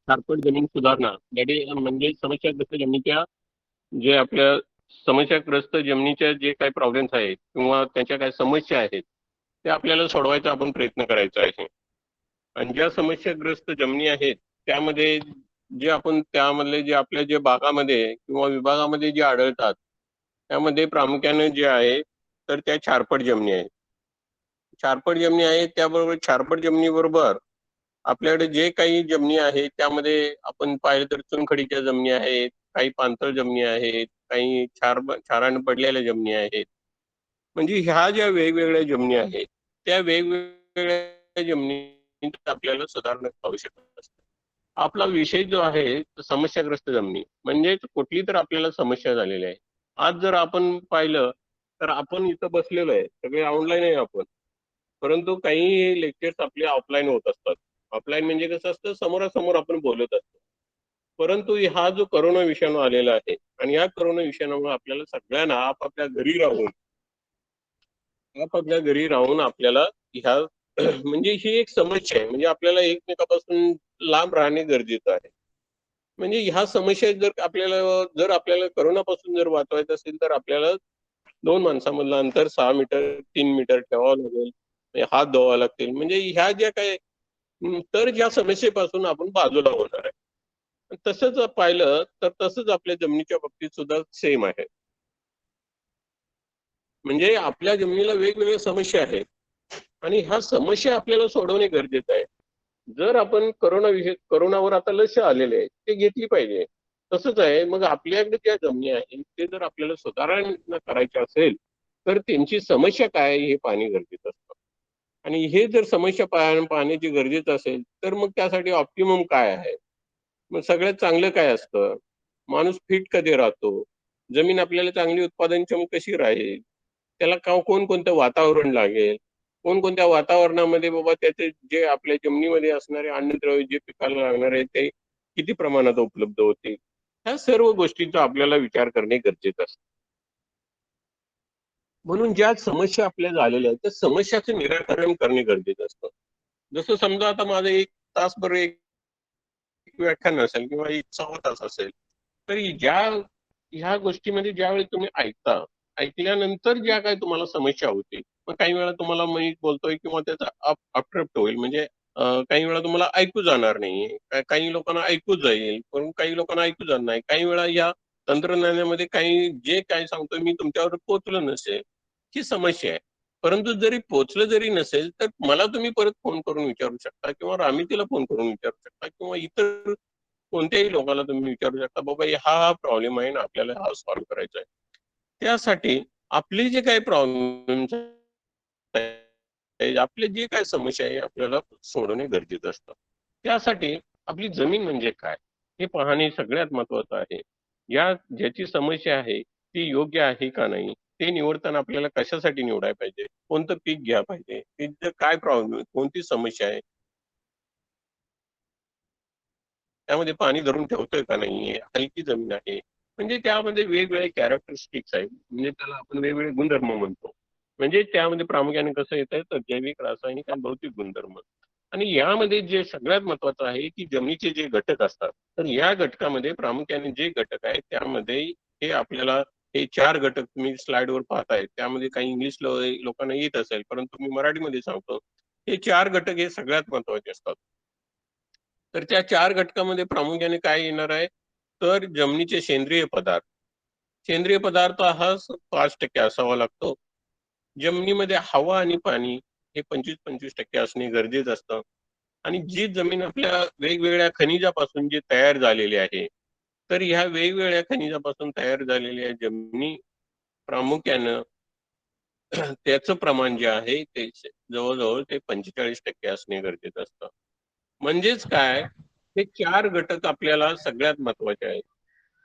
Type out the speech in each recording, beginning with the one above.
शार्पट जमीन सुधारणा म्हणजे समस्याग्रस्त जमिनीच्या जे आपल्या समस्याग्रस्त जमिनीच्या जे काही प्रॉब्लेम्स आहेत किंवा त्यांच्या काही समस्या आहेत त्या आपल्याला सोडवायचा आपण प्रयत्न करायचा आहे. आणि ज्या समस्याग्रस्त जमिनी आहेत त्यामध्ये जे आपण त्यामधले जे आपल्या जे भागामध्ये किंवा विभागामध्ये जे आढळतात त्यामध्ये प्रामुख्याने जे आहे तर त्या छारपट जमिनी आहेत. छारपट जमिनी आहेत त्याबरोबर छारपट जमिनीबरोबर आपल्याकडे जे काही जमिनी आहेत त्यामध्ये आपण पाहिलं तर चुनखडीच्या जमिनी आहेत, काही पाणथळ जमिनी आहेत, काही क्षाराने पडलेल्या जमिनी आहेत. म्हणजे ह्या ज्या वेगवेगळ्या जमिनी आहेत त्या वेगवेगळ्या जमिनीत आपल्याला सुधारणा आवश्यक असते. आपला विषय जो आहे तो समस्याग्रस्त जमिनी म्हणजे कुठली तर आपल्याला समस्या झालेली आहे. आज जर आपण पाहिलं तर आपण इथं बसलेलो आहे, सगळे ऑनलाईन आहे आपण, परंतु काही लेक्चर्स आपले ऑफलाईन होत असतात. ऑफलाईन म्हणजे कसं असतं, समोरासमोर आपण बोलत असतो. परंतु हा जो करोना विषाणू आलेला आहे आणि या करोना विषाणूमुळे आपल्याला सगळ्यांना आपापल्या घरी राहून आपल्याला ह्या म्हणजे ही एक समस्या आहे. म्हणजे आपल्याला एकमेकापासून लांब राहणे गरजेचं आहे. म्हणजे ह्या समस्या जर आपल्याला करोनापासून जर वाचवायचं असेल तर आपल्याला दोन माणसामधलं अंतर 6 मीटर 3 मीटर ठेवावं लागेल. म्हणजे हात धुवावे लागतील. म्हणजे ह्या ज्या काय तर ज्या समस्येपासून आपण बाजूला होणार आहे. तसंच पाहिलं तर तसंच आपल्या जमिनीच्या बाबतीत सुद्धा सेम आहे. म्हणजे आपल्या जमिनीला वेगवेगळ्या समस्या आहेत आणि ह्या समस्या आपल्याला सोडवणे गरजेचं आहे. जर आपण करोनावर आता लस आलेले आहे ते घेतली पाहिजे. तसंच आहे मग आपल्याकडे ज्या जमिनी आहेत ते जर आपल्याला सुधारणा करायचे असेल तर त्यांची समस्या काय आहे हे पाहणे गरजेचं असतं. आणि हे जर समस्या पाहण्याची गरजेचं असेल तर मग त्यासाठी ऑप्टिमम काय आहे, मग सगळ्यात चांगलं काय असतं, माणूस फिट कधी राहतो, जमीन आपल्याला चांगली उत्पादनक्षम कशी राहील, त्याला कोणकोणतं वातावरण लागेल, कोणकोणत्या वातावरणामध्ये बाबा त्याचे जे आपल्या जमिनीमध्ये असणारे अन्नद्रव्य जे पिकाला लागणार आहे ते किती प्रमाणात उपलब्ध होते, ह्या सर्व गोष्टींचा आपल्याला विचार करणे गरजेचं असतं. म्हणून ज्या समस्या आपल्या झालेल्या आहेत त्या समस्याचं निराकरण करणे गरजेचं असतं. जसं समजा आता माझं एक तासभर एक व्याख्यान असेल किंवा एक 6 तास असेल, तर ह्या गोष्टीमध्ये ज्यावेळी तुम्ही ऐकल्यानंतर ज्या काही तुम्हाला समस्या होती, मग काही वेळा तुम्हाला मी बोलतोय किंवा त्याचा अपट्रप्ट होईल, म्हणजे काही वेळा तुम्हाला ऐकू जाणार नाही, काही लोकांना ऐकू जाईल पण काही लोकांना ऐकू जाणार नाही. काही वेळा या तंत्रज्ञानामध्ये काही जे काय सांगतोय मी तुमच्यावर पोहोचलं नसेल, ही समस्या आहे. परंतु जरी पोहोचलं जरी नसेल तर मला तुम्ही परत फोन करून विचारू शकता किंवा रामितीला फोन करून विचारू शकता किंवा इतर कोणत्याही लोकांना तुम्ही विचारू शकता, बाबा हा प्रॉब्लेम आहे ना आपल्याला हा सॉल्व्ह करायचा आहे. त्यासाठी आपले जे काही प्रॉब्लेम्स आपले जे काय समस्या आहे आपल्याला सोडवणे गरजेचं असतं. त्यासाठी आपली जमीन म्हणजे काय हे पाहणे सगळ्यात महत्वाचं आहे. ज्याची समस्या आहे ती योग्य आहे का नाही ते निवडताना आपल्याला कशासाठी निवडायला पाहिजे, कोणतं पीक घ्या पाहिजे, तिथं काय प्रॉब्लेम कोणती समस्या आहे, त्यामध्ये पाणी धरून ठेवतोय का नाहीये, हलकी जमीन आहे, म्हणजे त्यामध्ये वेगवेगळे कॅरेक्टरिस्टिक्स आहेत, म्हणजे त्याला आपण वेगवेगळे गुणधर्म म्हणतो. म्हणजे त्यामध्ये प्रामुख्याने कसं येतं तर जैविक, रासायनिक आणि भौतिक गुणधर्म. आणि यामध्ये जे सगळ्यात महत्वाचं आहे की जमिनीचे जे घटक असतात तर या घटकामध्ये प्रामुख्याने जे घटक आहेत त्यामध्ये हे आपल्याला हे 4 घटक तुम्ही स्लाइडवर पाहताय, त्यामध्ये काही इंग्लिश लोकांना येत असेल परंतु मी मराठीमध्ये सांगतो. हे 4 घटक हे सगळ्यात महत्वाचे असतात. तर त्या 4 घटकामध्ये प्रामुख्याने काय येणार आहे तर जमिनीचे सेंद्रिय पदार्थ. सेंद्रिय पदार्थ हा 5% असावा लागतो. जमिनीमध्ये हवा आणि पाणी हे 25-25% असणे गरजेचं असतं. आणि जी जमीन आपल्या वेगवेगळ्या खनिजापासून जी तयार झालेली आहे तर ह्या वेगवेगळ्या खनिजापासून तयार झालेल्या जमिनी प्रामुख्यानं त्याचं प्रमाण जे आहे ते जवळजवळ ते 45% असणे गरजेचं असतं. म्हणजेच काय, हे 4 घटक आपल्याला सगळ्यात महत्वाचे आहेत.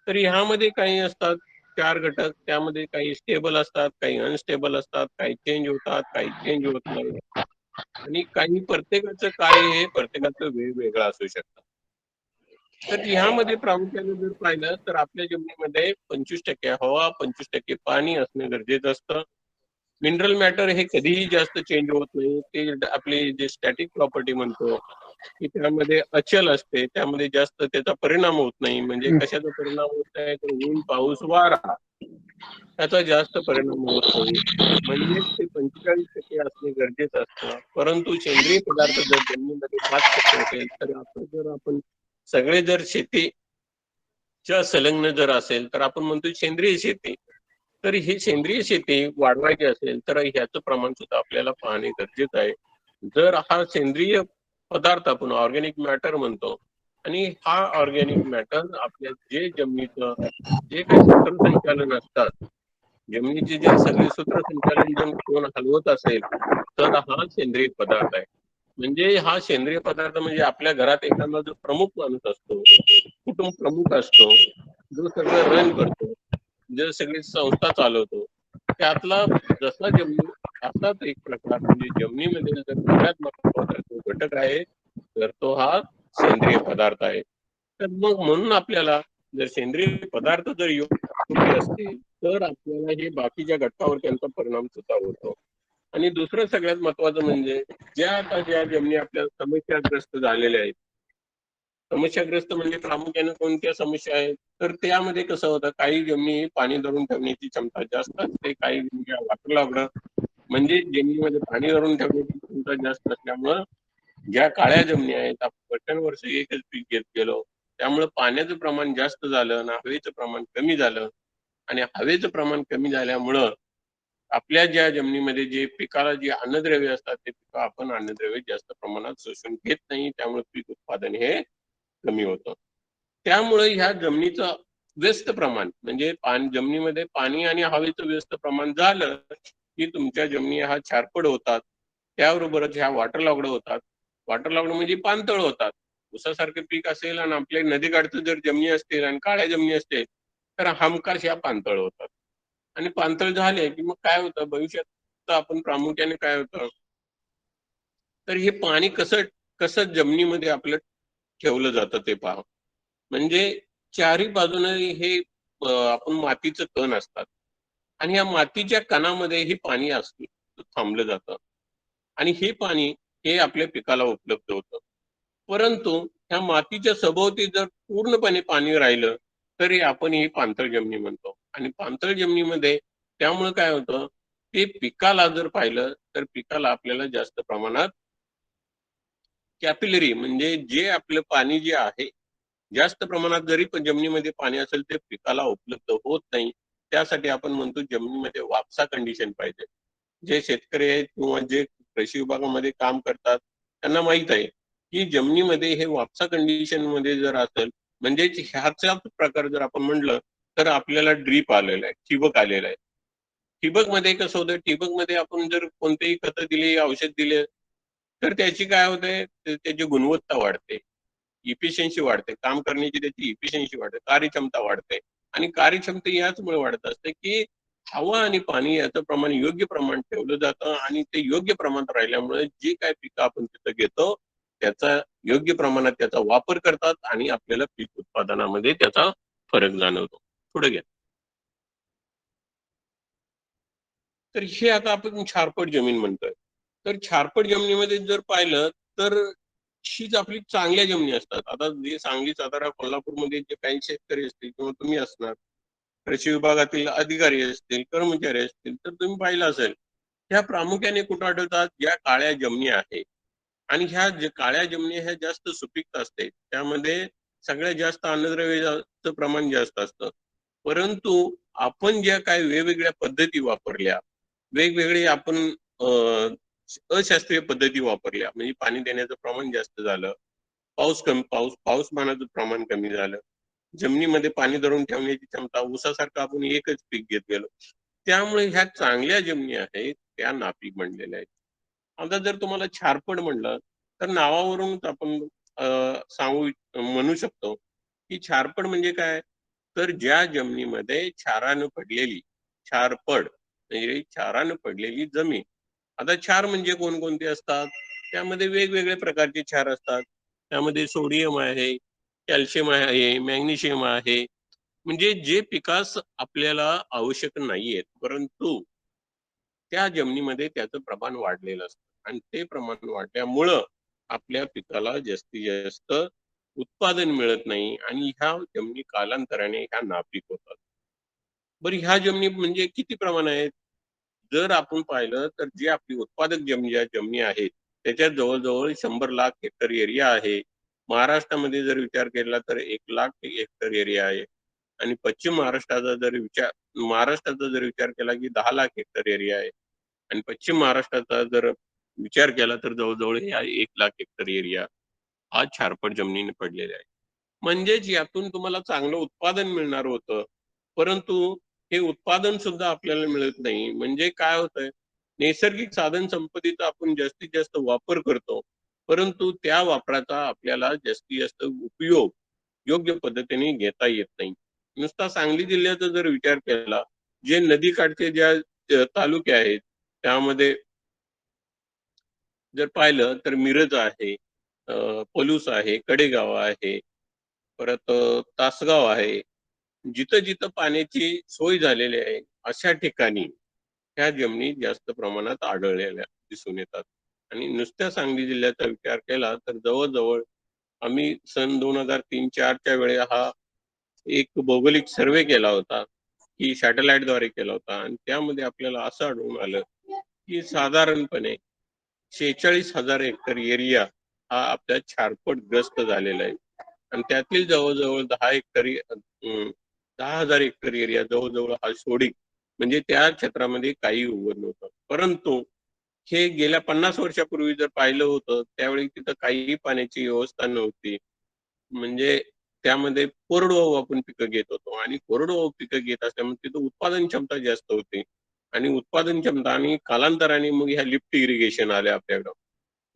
तर ह्यामध्ये काही असतात 4 घटक, त्यामध्ये काही स्टेबल असतात, काही अनस्टेबल असतात, काही चेंज होतात, काही चेंज होत नाही. आणि काही प्रत्येकाचं कार्य हे प्रत्येकाचं वेगवेगळं असू शकतं. तर ह्यामध्ये प्रामुख्याने जर पाहिलं तर आपल्या जमिनीमध्ये 25% हवा, 25% पाणी असणे गरजेचं असतं. मिनरल मॅटर हे कधीही जास्त चेंज होत नाही. ते आपली जे स्टॅटिक प्रॉपर्टी म्हणतो की त्यामध्ये अचल असते, त्यामध्ये जास्त त्याचा परिणाम होत नाही. म्हणजे कशाचा परिणाम होत नाही तर ऊन, पाऊस, वारा त्याचा जास्त परिणाम होत नाही. म्हणजेच ते 45% असणे गरजेचं असतं. परंतु सेंद्रिय पदार्थ जर जमिनीमध्ये 5% असेल तर आपण सगळे जर शेतीच्या संलग्न जर असेल तर आपण म्हणतो सेंद्रिय शेती. तर ही सेंद्रिय शेती वाढवायची असेल तर ह्याचं प्रमाण सुद्धा आपल्याला पाहणे गरजेचं आहे. जर हा सेंद्रिय पदार्थ आपण ऑर्गॅनिक मॅटर म्हणतो आणि हा ऑर्गॅनिक मॅटर आपल्या जे जमिनीचं जे काही सूत्रसंचालन असतात, जमिनीचे जे सगळे सूत्रसंचालन जर कोण हलवत असेल तर हा सेंद्रिय पदार्थ आहे. म्हणजे हा सेंद्रिय पदार्थ म्हणजे आपल्या घरात एखादा जो प्रमुख माणूस असतो, कुटुंब प्रमुख असतो, जो सगळं रन करतो, जे सगळी संस्था चालवतो, त्यातला जसा जमिनी असाच एक प्रकार म्हणजे जमिनीमध्ये जर सगळ्यात महत्वाचा जो घटक आहे तर तो हा सेंद्रिय पदार्थ आहे. तर मग म्हणून आपल्याला जर सेंद्रिय पदार्थ जर योग्य असतील तर आपल्याला हे बाकीच्या घटकावर त्यांचा परिणाम सुद्धा होतो. आणि दुसरं सगळ्यात महत्वाचं म्हणजे ज्या जमिनी आपल्या समस्याग्रस्त झालेल्या आहेत, समस्याग्रस्त म्हणजे प्रामुख्याने कोणत्या समस्या आहेत तर त्यामध्ये कसं होतं काही जमिनी पाणी धरून ठेवण्याची क्षमता जास्त असते, काही जमिनी वाटलं म्हणजे जमिनीमध्ये पाणी धरून ठेवण्याची क्षमता जास्त असल्यामुळं ज्या काळ्या जमिनी आहेत आपण वर्षानुवर्ष एकच पीक घेत गेलो त्यामुळे पाण्याचं प्रमाण जास्त झालं आणि हवेचं प्रमाण कमी झालं. आणि हवेचं प्रमाण कमी झाल्यामुळं आपल्या ज्या जमिनीमध्ये जे पिकाला जे अन्नद्रव्य असतात ते पिकं आपण अन्नद्रव्य जास्त प्रमाणात शोषून घेत नाही, त्यामुळे पीक उत्पादन हे कमी होतं. त्यामुळे ह्या जमिनीचं व्यस्त प्रमाण म्हणजे जमिनीमध्ये पाणी आणि हवेचं व्यस्त प्रमाण झालं की तुमच्या जमिनी हा क्षारपड होतात. त्याबरोबरच ह्या वॉटरलॉग्ड होतात. वॉटरलॉग्ड म्हणजे पाणतळ होतात. ऊसासारखे पीक असेल आणि आपल्या नदीकाठचं जर जमिनी असतील आणि काळ्या जमिनी असतील तर हमखास ह्या पाणतळ होतात. आणि पाणतळ झाले की मग काय होतं भविष्यात आपण प्रामुख्याने काय होतं तर हे पाणी कसं कसं जमिनीमध्ये आपलं ठेवलं जातं ते पहा. म्हणजे चारी बाजूने हे आपण मातीचं कण असतात आणि या मातीच्या कणामध्ये हे पाणी असतं थांबलं जातं आणि हे पाणी हे आपल्या पिकाला उपलब्ध होतं. परंतु ह्या मातीच्या सभोवती जर पूर्णपणे पाणी राहिलं तरी आपण ही पाणथळ जमिनी म्हणतो आणि पाणथळ जमिनीमध्ये त्यामुळे काय होतं ते पिकाला जर पाहिलं तर पिकाला आपल्याला जास्त प्रमाणात कॅपिलरी म्हणजे जे आपलं पाणी जे आहे जास्त प्रमाणात जरी पण जमिनीमध्ये पाणी असेल ते पिकाला उपलब्ध होत नाही. त्यासाठी आपण म्हणतो जमिनीमध्ये वापसा कंडिशन पाहिजे. जे शेतकरी आहेत किंवा जे कृषी विभागामध्ये काम करतात त्यांना माहित आहे की जमिनीमध्ये हे वापसा कंडिशन मध्ये जर असेल म्हणजे ह्याचा प्रकार जर आपण म्हणलं तर आपल्याला ड्रीप आलेला आहे, ठिबक आलेला आहे. ठिबक मध्ये कसं होतं ठिबक मध्ये आपण जर कोणतेही खतं दिली औषध दिले तर त्याची काय होते त्याची गुणवत्ता वाढते, इफिशियन्सी वाढते, काम करण्याची त्याची इफिशियन्सी वाढते, कार्यक्षमता वाढते. आणि कार्यक्षमता याचमुळे वाढत असते की हवा आणि पाणी याचं प्रमाण योग्य प्रमाण ठेवलं जातं आणि ते योग्य प्रमाणात राहिल्यामुळे जे काय पिकं आपण तिथं घेतो त्याचा योग्य प्रमाणात त्याचा वापर करतात आणि आपल्याला पीक उत्पादनामध्ये त्याचा फरक जाणवतो. पुढे घ्या. तर हे आता आपण क्षारपट जमीन म्हणतोय. तर क्षारपट जमिनीमध्ये जर पाहिलं तर हीच आपली चांगल्या जमिनी असतात. आता जे सांगली, सातारा, कोल्हापूरमध्ये जे काही शेतकरी असतील किंवा तुम्ही असणार, कृषी विभागातील अधिकारी असतील, कर्मचारी असतील, तर तुम्ही पाहिलं असेल, ह्या प्रामुख्याने कुठं आढळतात? ज्या काळ्या जमिनी आहेत आणि ह्या जे काळ्या जमिनी ह्या जास्त सुपीकता असते. त्यामध्ये सगळ्यात जास्त अन्नद्रव्याचं प्रमाण जास्त असतं. परंतु आपण ज्या काही वेगवेगळ्या पद्धती वापरल्या, वेगवेगळे आपण अ, अशास्त्रीय पद्धती वापरल्या म्हणजे पाणी देण्याचं प्रमाण जास्त झालं, पाऊसमानाचं प्रमाण कमी झालं, जमिनीमध्ये पाणी धरून ठेवण्याची क्षमता ऊसासारखं आपण एकच पीक घेत गेलो. त्यामुळे ह्या चांगल्या जमिनी आहेत त्या नापीक बनलेल्या आहेत. आता जर तुम्हाला क्षारपड म्हणलं तर नावावरूनच आपण सांगू म्हणू शकतो की क्षारपड म्हणजे काय तर ज्या जमिनीमध्ये क्षारानं पडलेली क्षारपड म्हणजे क्षारानं पडलेली जमीन. आता क्षार म्हणजे कोणकोणते असतात त्यामध्ये वेगवेगळे प्रकारचे क्षार असतात. त्यामध्ये सोडियम आहे, कॅल्शियम आहे, मॅग्नेशियम आहे. म्हणजे जे पिकास आपल्याला आवश्यक नाहीयेत परंतु त्या जमिनीमध्ये त्याचं प्रमाण वाढलेलं असतं आणि ते प्रमाण वाढल्यामुळं आपल्या पिकाला जास्तीत जास्त उत्पादन मिळत नाही आणि ह्या जमिनी कालांतराने ह्या नापीक होतात. बरं ह्या जमिनी म्हणजे किती प्रमाण आहेत? जर आपण पाहिलं तर जी आपली उत्पादक ज्या जमिनी आहेत, त्याच्यात जवळ-जवळ 100 लाख हेक्टर एरिया आहे. महाराष्ट्रामध्ये जर विचार केला तर 1 लाख हेक्टर एरिया आहे आणि पश्चिम महाराष्ट्राचा जर विचार केला की 10 लाख हेक्टर एरिया आहे आणि पश्चिम महाराष्ट्राचा जर विचार केला तर जवळ-जवळ हे 1 लाख हेक्टर एरिया हा छारपट जमिनीने पडलेला आहे. म्हणजेच यातून तुम्हाला चांगलं उत्पादन मिळणार होतं. परंतु हे उत्पादन सुद्धा आपल्याला मिळत नाही. म्हणजे काय होतंय, नैसर्गिक साधन संपत्तीचा आपण जास्तीत जास्त वापर करतो. परंतु त्या वापराचा आपल्याला जास्तीत जास्त उपयोग योग्य पद्धतीने घेता येत नाही. नुसता सांगली जिल्ह्याचा जर विचार केला, जे नदीकाठचे तालुके आहेत, त्यामध्ये जर पाहिलं तर मिरज आहे, पलूस आहे, कडेगाव आहे, परत तासगाव आहे. जिथं-जिथं पाण्याची सोय झालेली आहे, अशा ठिकाणी ह्या जमिनी जास्त प्रमाणात आढळलेल्या दिसून येतात. आणि नुसत्या सांगली जिल्ह्याचा विचार केला तर जवळ-जवळ आम्ही सन 2003-4 च्या वेळी हा एक भौगोलिक सर्व्हे केला होता, की सॅटेलाईटद्वारे केला होता आणि त्यामध्ये आपल्याला असं आढळून आलं, की साधारणपणे 46,000 हेक्टर एरिया हा आपल्या छारपट ग्रस्त झालेला आहे. आणि त्यातील जवळ-जवळ 10,000 हेक्टर एरिया जवळ-जवळ हा सोडिक म्हणजे त्या क्षेत्रामध्ये काही उगवत नव्हतं. परंतु हे गेल्या 50 वर्षापूर्वी जर पाहिलं होतं, त्यावेळी तिथं काहीही पाण्याची व्यवस्था नव्हती. म्हणजे त्यामध्ये कोरडवाहू आपण पिकं घेत होतो आणि कोरडवाहू पिकं घेत असल्यामुळे तिथं उत्पादन क्षमता जास्त होती आणि उत्पादन क्षमता आणि कालांतराने मग ह्या लिफ्ट इरिगेशन आल्या आपल्याकडं.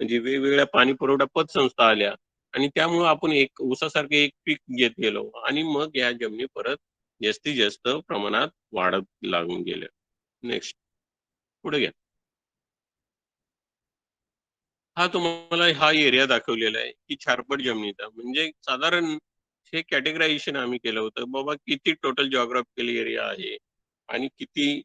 म्हणजे वेगवेगळ्या पाणी पुरवठा पतसंस्था आल्या आणि त्यामुळं आपण एक ऊसासारखे एक पीक घेत गेलो आणि मग या जमिनी परत जास्तीत जास्त प्रमाणात वाढत लागून गेल्या. नेक्स्ट पुढे घ्या. हा तुम्हाला हा एरिया दाखवलेला आहे, की छारपट जमिनीचा. म्हणजे साधारण हे कॅटेगरायझेशन आम्ही केलं होतं. बाबा किती टोटल जिओग्राफिकल एरिया आहे आणि किती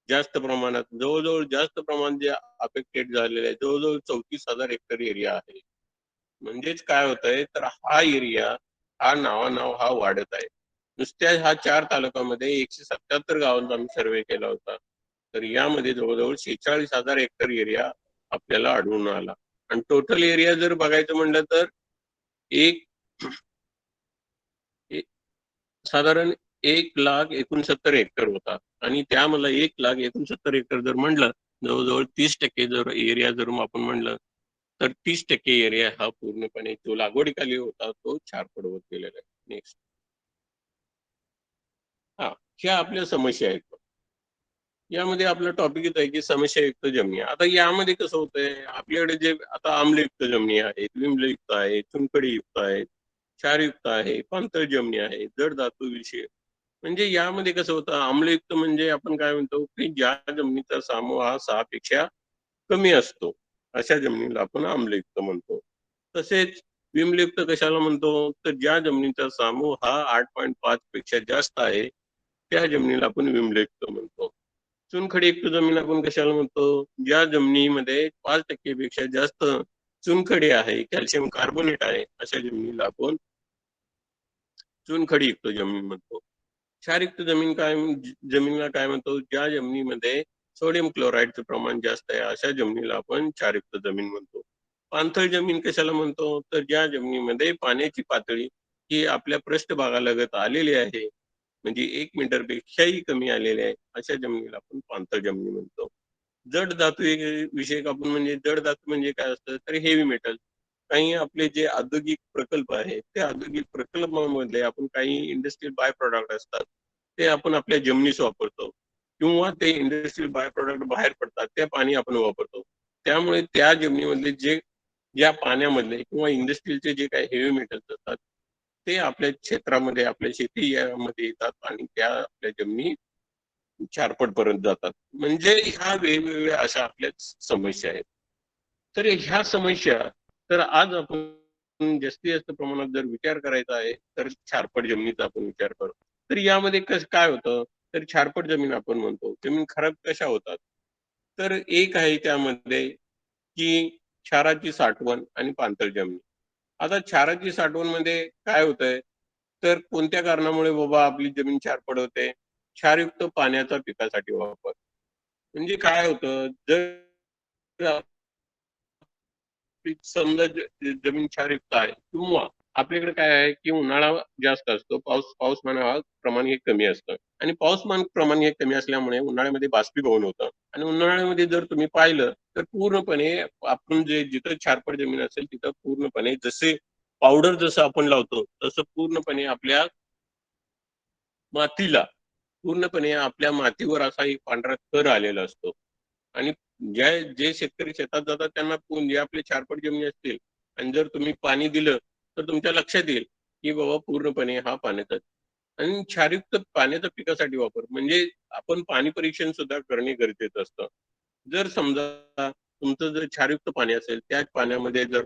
जास्त प्रमाणात जवळ-जवळ जास्त प्रमाण जे अफेक्टेड झालेलं आहे, जवळ-जवळ 34,000 हेक्टर एरिया आहे. म्हणजेच काय होतंय, तर हा एरिया हा नावानाव हा वाढत आहे. नुसत्या ह्या 4 तालुक्यामध्ये 177 गावांचा आम्ही सर्व्हे केला होता. तर यामध्ये जवळ-जवळ 46,000 हेक्टर एरिया आपल्याला आढळून आला. आणि टोटल एरिया जर बघायचं म्हणलं तर एक ए साधारण 1,69,000 हेक्टर होता आणि त्यामधला 1,69,000 हेक्टर जर म्हणलं, जवळ-जवळ 30% जर एरिया जर आपण म्हणलं, तर 30% एरिया हा पूर्णपणे जो लागवडीखाली होता, तो क्षार पडवत गेलेला आहे. नेक्स्ट. हां, ह्या आपल्या समस्या आहेत. यामध्ये आपला टॉपिक येत आहे की समस्यायुक्त जमिनी. आता यामध्ये कसं होतंय, आपल्याकडे जे आता आम्लयुक्त जमिनी आहेत, विम्लयुक्त आहेत, चुनखडीयुक्त आहेत, क्षारयुक्त आहे, पाणथळ जमिनी आहे, जड धातू विषय. म्हणजे यामध्ये कसं होतं, आम्लयुक्त म्हणजे आपण काय म्हणतो, की ज्या जमिनीचा समूह हा 6 पेक्षा कमी असतो, अशा जमिनीला आपण आम्लयुक्त म्हणतो. तसेच विम्लयुक्त कशाला म्हणतो, तर ज्या जमिनीचा समूह हा 8.5 पेक्षा जास्त आहे, त्या जमिनीला आपण विम्लयुक्त म्हणतो. चुनखडीयुक्त जमीन आपण कशाला म्हणतो? ज्या जमिनीमध्ये 5% पेक्षा जास्त चुनखडी आहे, कॅल्शियम कार्बोनेट आहे, अशा जमिनीला आपण चुनखडीयुक्त जमीन म्हणतो. क्षारयुक्त जमिनीला काय म्हणतो? ज्या जमिनीमध्ये सोडियम क्लोराईडचं प्रमाण जास्त आहे, अशा जमिनीला आपण क्षारयुक्त जमीन म्हणतो. पाणथळ जमीन कशाला म्हणतो? तर ज्या जमिनीमध्ये पाण्याची पातळी ही आपल्या पृष्ठभागालगत आलेली आहे, म्हणजे 1 मीटरपेक्षाही कमी आलेली आहे, अशा जमिनीला आपण पाणथळ जमिनी म्हणतो. जड धातू विषयक आपण म्हणजे जड धातू म्हणजे काय असतं? तर हेवी मेटल. काही आपले जे औद्योगिक प्रकल्प आहेत, त्या औद्योगिक प्रकल्पामध्ये आपण काही इंडस्ट्रियल बाय प्रॉडक्ट असतात. ते आपण आपल्या जमिनीस वापरतो किंवा ते इंडस्ट्रियल बाय प्रॉडक्ट बाहेर पडतात, ते पाणी आपण वापरतो. त्यामुळे त्या जमिनीमधले ज्या पाण्यामधले किंवा इंडस्ट्रीजचे जे काही हेवी मेटल्स असतात, ते आपल्या क्षेत्रामध्ये, आपल्या शेती यामध्ये येतात आणि त्या आपल्या जमिनी चारपटपर्यंत जातात. म्हणजे ह्या वेगवेगळ्या अशा आपल्या समस्या आहेत. तर ह्या समस्या तर आज आपण जास्तीत जास्त प्रमाणात जर विचार करायचा आहे, तर छारपट जमिनीचा आपण विचार करू. तर यामध्ये काय होतं, तर छारपट जमीन आपण म्हणतो. जमीन खराब कशा होतात? तर एक आहे त्यामध्ये, की क्षाराची साठवण आणि पाणथळ जमीन. आता क्षाराची साठवण मध्ये काय होतंय, तर कोणत्या कारणामुळे बाबा आपली जमीन क्षारपड होते? क्षारयुक्त पाण्याचा पिकासाठी वापर. म्हणजे काय होतं, जर समजा जमीन क्षारयुक्त आहे किंवा आपल्याकडे काय आहे की उन्हाळा जास्त असतो, पाऊसमान प्रमाण हे कमी असतं आणि पाऊसमान प्रमाण हे कमी असल्यामुळे उन्हाळ्यामध्ये बाष्पीभवन होतं आणि उन्हाळ्यामध्ये जर तुम्ही पाहिलं तर पूर्णपणे आपण जिथं क्षारपड जमीन असेल तिथं पूर्णपणे जसे पावडर जसं आपण लावतो तसं पूर्णपणे आपल्या मातीला पूर्णपणे आपल्या मातीवर असा एक पांढरा थर आलेला असतो आणि जे शेतकरी शेतात जातात त्यांना जे आपले क्षारपड जमिनी असतील आणि जर तुम्ही पाणी दिलं तर तुमच्या लक्षात येईल की बाबा पूर्णपणे हा पाण्याचा आणि क्षारयुक्त पाण्याचा पिकासाठी वापर म्हणजे आपण पाणी परीक्षण सुद्धा करणे गरजेचं असतं. जर समजा तुमचं जर क्षारयुक्त पाणी असेल त्याच पाण्यामध्ये जर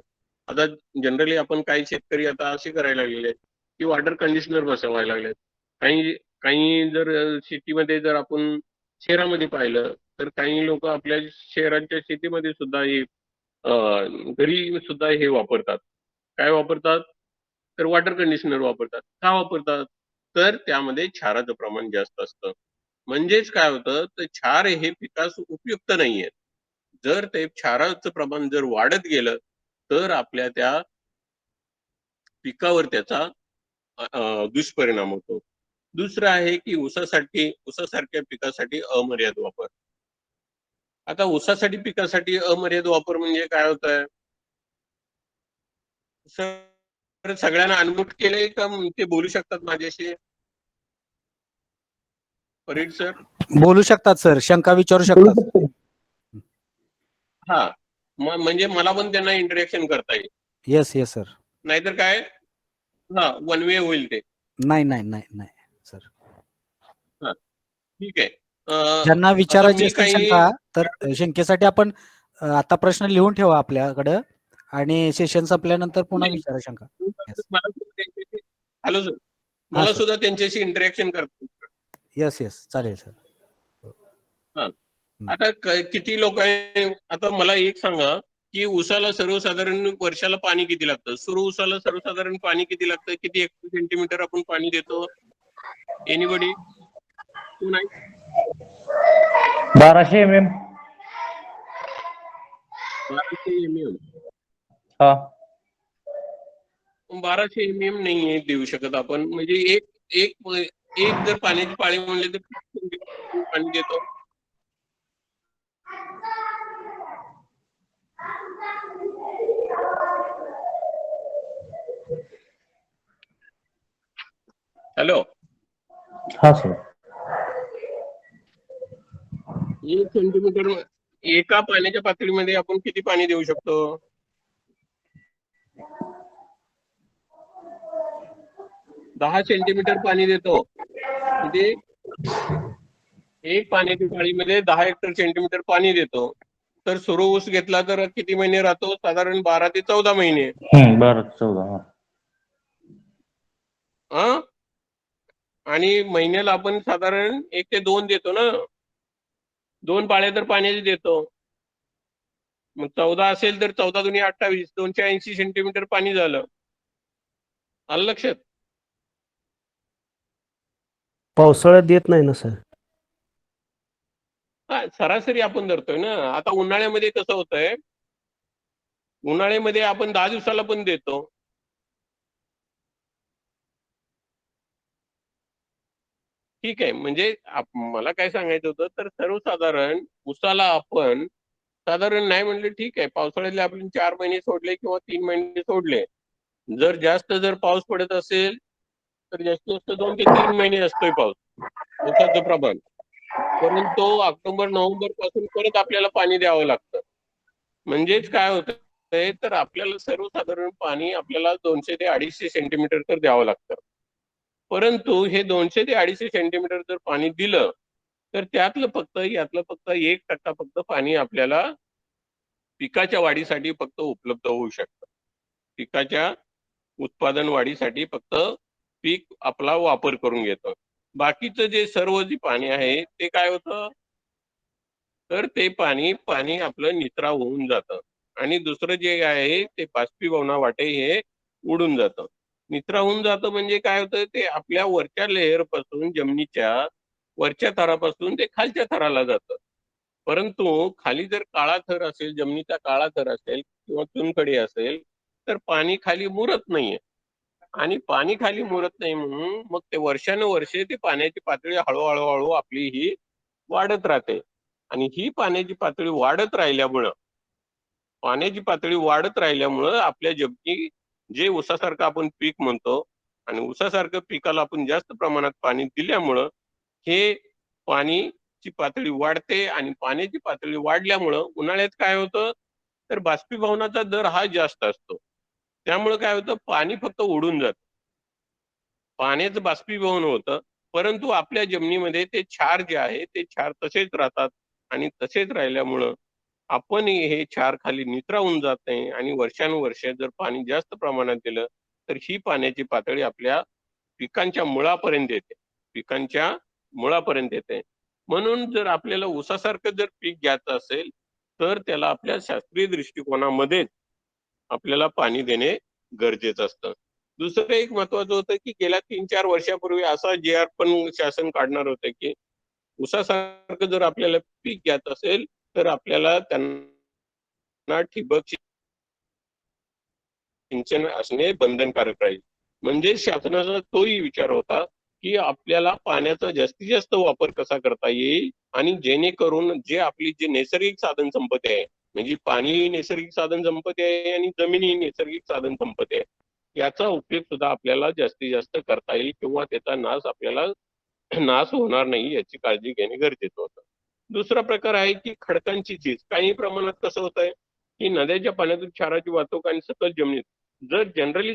आता जनरली आपण काही शेतकरी आता असे करायला लागलेले आहेत की वॉटर कंडिशनर बसवायला लागलेत. काही काही जर शेतीमध्ये जर आपण शहरामध्ये पाहिलं तर काही लोक आपल्या शहरांच्या शेतीमध्ये सुद्धा हे घरी सुद्धा हे वापरतात. काय वापरतात? तर वॉटर कंडिशनर वापरतात. का वापरतात? तर त्यामध्ये क्षाराचं प्रमाण जास्त असतं. म्हणजेच काय होतं, तर क्षार हे पिकास उपयुक्त नाहीये. जर ते क्षाराचं प्रमाण जर वाढत गेलं, तर आपल्या त्या पिकावर त्याचा दुष्परिणाम होतो. दुसरं आहे की ऊसासारख्या पिकासाठी अमर्याद वापर. आता ऊसासाठी पिकासाठी अमर्याद वापर म्हणजे काय होतंय? सर सगळ्यांना अनम्यूट केलंय का ते बोलू शकतात माझ्याशी? फरीड सर? बोलू शकतात सर, शंका विचारू शकतात. हा. म्हणजे मला पण त्यांना इंटरॅक्शन करता येईल. Yes yes sir. नाहीतर काय हा वन वे होईल ते. नाही नाही नाही नाही सर. हा ठीक आहे. ज्यांना आता विचारायची मी असतील काही शंका तर शंकेसाठी आपण आता प्रश्न लिहून ठेवा आपल्याकडं आणि सेशन संपल्यानंतर पुन्हा नाही, विचारा शंका. येस. मला सुद्धा त्यांच्याशी हॅलो सर, हा मला सर. सुद्धा त्यांच्याशी इंटरॅक्शन करतो. येस येस चालेल सर. हा. आता किती लोक आहे आता मला एक सांगा की उसाला सर्वसाधारण वर्षाला पाणी किती लागतं? सुरू उसाला सर्वसाधारण पाणी किती लागतं? किती सेंटीमीटर आपण पाणी देतो? एनीबडी? नाही 1200 mm. 1200 mm. हा 1200 mm नाही देऊ शकत आपण. म्हणजे एक एक एक जर पाण्याची पाळी म्हणली तर किती सेंटीमीटर पाणी देतो? हॅलो, हा सर. 1 सेंटीमीटर एका पाण्याच्या पातळीमध्ये आपण किती पाणी देऊ शकतो? 10 सेंटीमीटर पाणी देतो. म्हणजे एक पाण्याची पाळीमध्ये 10 हेक्टर सेंटीमीटर पाणी देतो. तर सुरू ऊस घेतला तर किती महिने राहतो? साधारण 12 ते 14 महिने. 12 ते 14. हा हा. आणि महिन्याला आपण साधारण 1 ते 2 देतो ना. 2 पाळ्या तर पाण्याची देतो. मग 14 असेल तर 14 दुनी 28, 280 सेंटीमीटर पाणी झालं. आलं लक्षात? पावसाळ्यात देत नाही ना सर. हा सरासरी आपण धरतोय ना. आता उन्हाळ्यामध्ये कसं होतंय, उन्हाळ्यामध्ये आपण 10 दिवसाला पण देतो. ठीक आहे. म्हणजे मला काय सांगायचं होतं, तर सर्वसाधारण उसाला आपण साधारण नाही म्हणलं ठीक आहे, पावसाळ्यातले आपण 4 महिने सोडले किंवा 3 महिने सोडले. जर जास्त जर पाऊस पडत असेल तर जास्तीत जास्त 2 ते 3 महिने असतोय पाऊस, ऊसाचं प्रमाण. परंतु ऑक्टोबर नोव्हेंबर पासून परत आपल्याला पाणी द्यावं लागतं. म्हणजेच काय होतंय, तर आपल्याला सर्वसाधारण पाणी आपल्याला 200 ते 250 सेंटीमीटर तर द्यावं लागतं. परंतु हे 200 ते 250 सेंटीमीटर जर पाणी दिलं तर यातलं फक्त 1% फक्त पाणी आपल्याला पिकाच्या वाढीसाठी फक्त उपलब्ध होऊ शकतं. पिकाच्या उत्पादन वाढीसाठी फक्त पीक आपला वापर करून घेतं. बाकीचं जे सर्व जे पाणी आहे ते काय होतं, तर ते पाणी आपलं निचरा होऊन जातं आणि दुसरं जे आहे ते बाष्पीभवना वाटे हे उडून जातं. निचरा होऊन जातं म्हणजे काय होतं, ते आपल्या वरच्या लेयर पासून जमिनीच्या वरच्या थरापासून ते खालच्या थराला जातं. परंतु खाली जर काळा थर असेल, जमिनीचा काळा थर असेल किंवा चुनखडी असेल, तर पाणी खाली मुरत नाहीये. आणि पाणी खाली मुरत नाही म्हणून मग ते वर्षानुवर्षे ते पाण्याची पातळी हळू आपली ही वाढत राहते. आणि ही पाण्याची पातळी वाढत राहिल्यामुळं आपल्या जमिनी जे ऊसासारखं आपण पीक म्हणतो आणि ऊसासारखं पिकाला आपण जास्त प्रमाणात पाणी दिल्यामुळं हे पाणीची पातळी वाढते आणि पाण्याची पातळी वाढल्यामुळं उन्हाळ्यात काय होतं, तर बाष्पीभवनाचा दर हा जास्त असतो. त्यामुळे काय होतं, पाणी फक्त उडून जातं. पाण्याचं बाष्पीभवन होतं, परंतु आपल्या जमिनीमध्ये ते क्षार जे आहे ते क्षार तसेच राहतात आणि तसेच राहिल्यामुळं आपण हे क्षार खाली निचरावून जात नाही आणि वर्षानुवर्ष जर पाणी जास्त प्रमाणात दिलं तर ही पाण्याची पातळी आपल्या पिकांच्या मुळापर्यंत येते. पिकांच्या मुळापर्यंत येते. म्हणून जर आपल्याला ऊसासारखं जर पीक घ्यायचं असेल तर त्याला आपल्या शास्त्रीय दृष्टिकोनामध्येच आपल्याला पाणी देणे गरजेचं असतं. दुसरं एक महत्वाचं होतं की गेल्या 3-4 वर्षापूर्वी असा जी.आर. पण शासन काढणार होतं की ऊसासारखं जर आपल्याला पीक घ्यायचं असेल तर आपल्याला त्यांना ठिबक सिंचन असणे बंधनकारक राहील. म्हणजे शासनाचा तोही विचार होता की आपल्याला पाण्याचा जास्तीत जास्त वापर कसा करता येईल आणि जेणेकरून जी नैसर्गिक साधन संपत्ती आहे, म्हणजे पाणी ही नैसर्गिक साधन संपत्ती आहे आणि जमीन ही नैसर्गिक साधन संपत्ती आहे, याचा उपयोग सुद्धा आपल्याला जास्तीत जास्त करता येईल किंवा त्याचा नाश होणार नाही याची काळजी घेणे गरजेचं होतं. दुसरा प्रकार आहे की खडकांची झीज. काही प्रमाणात कसं होत आहे की नद्याच्या पाण्यातून क्षाराची वाहतूक आणि सकल जमिनीत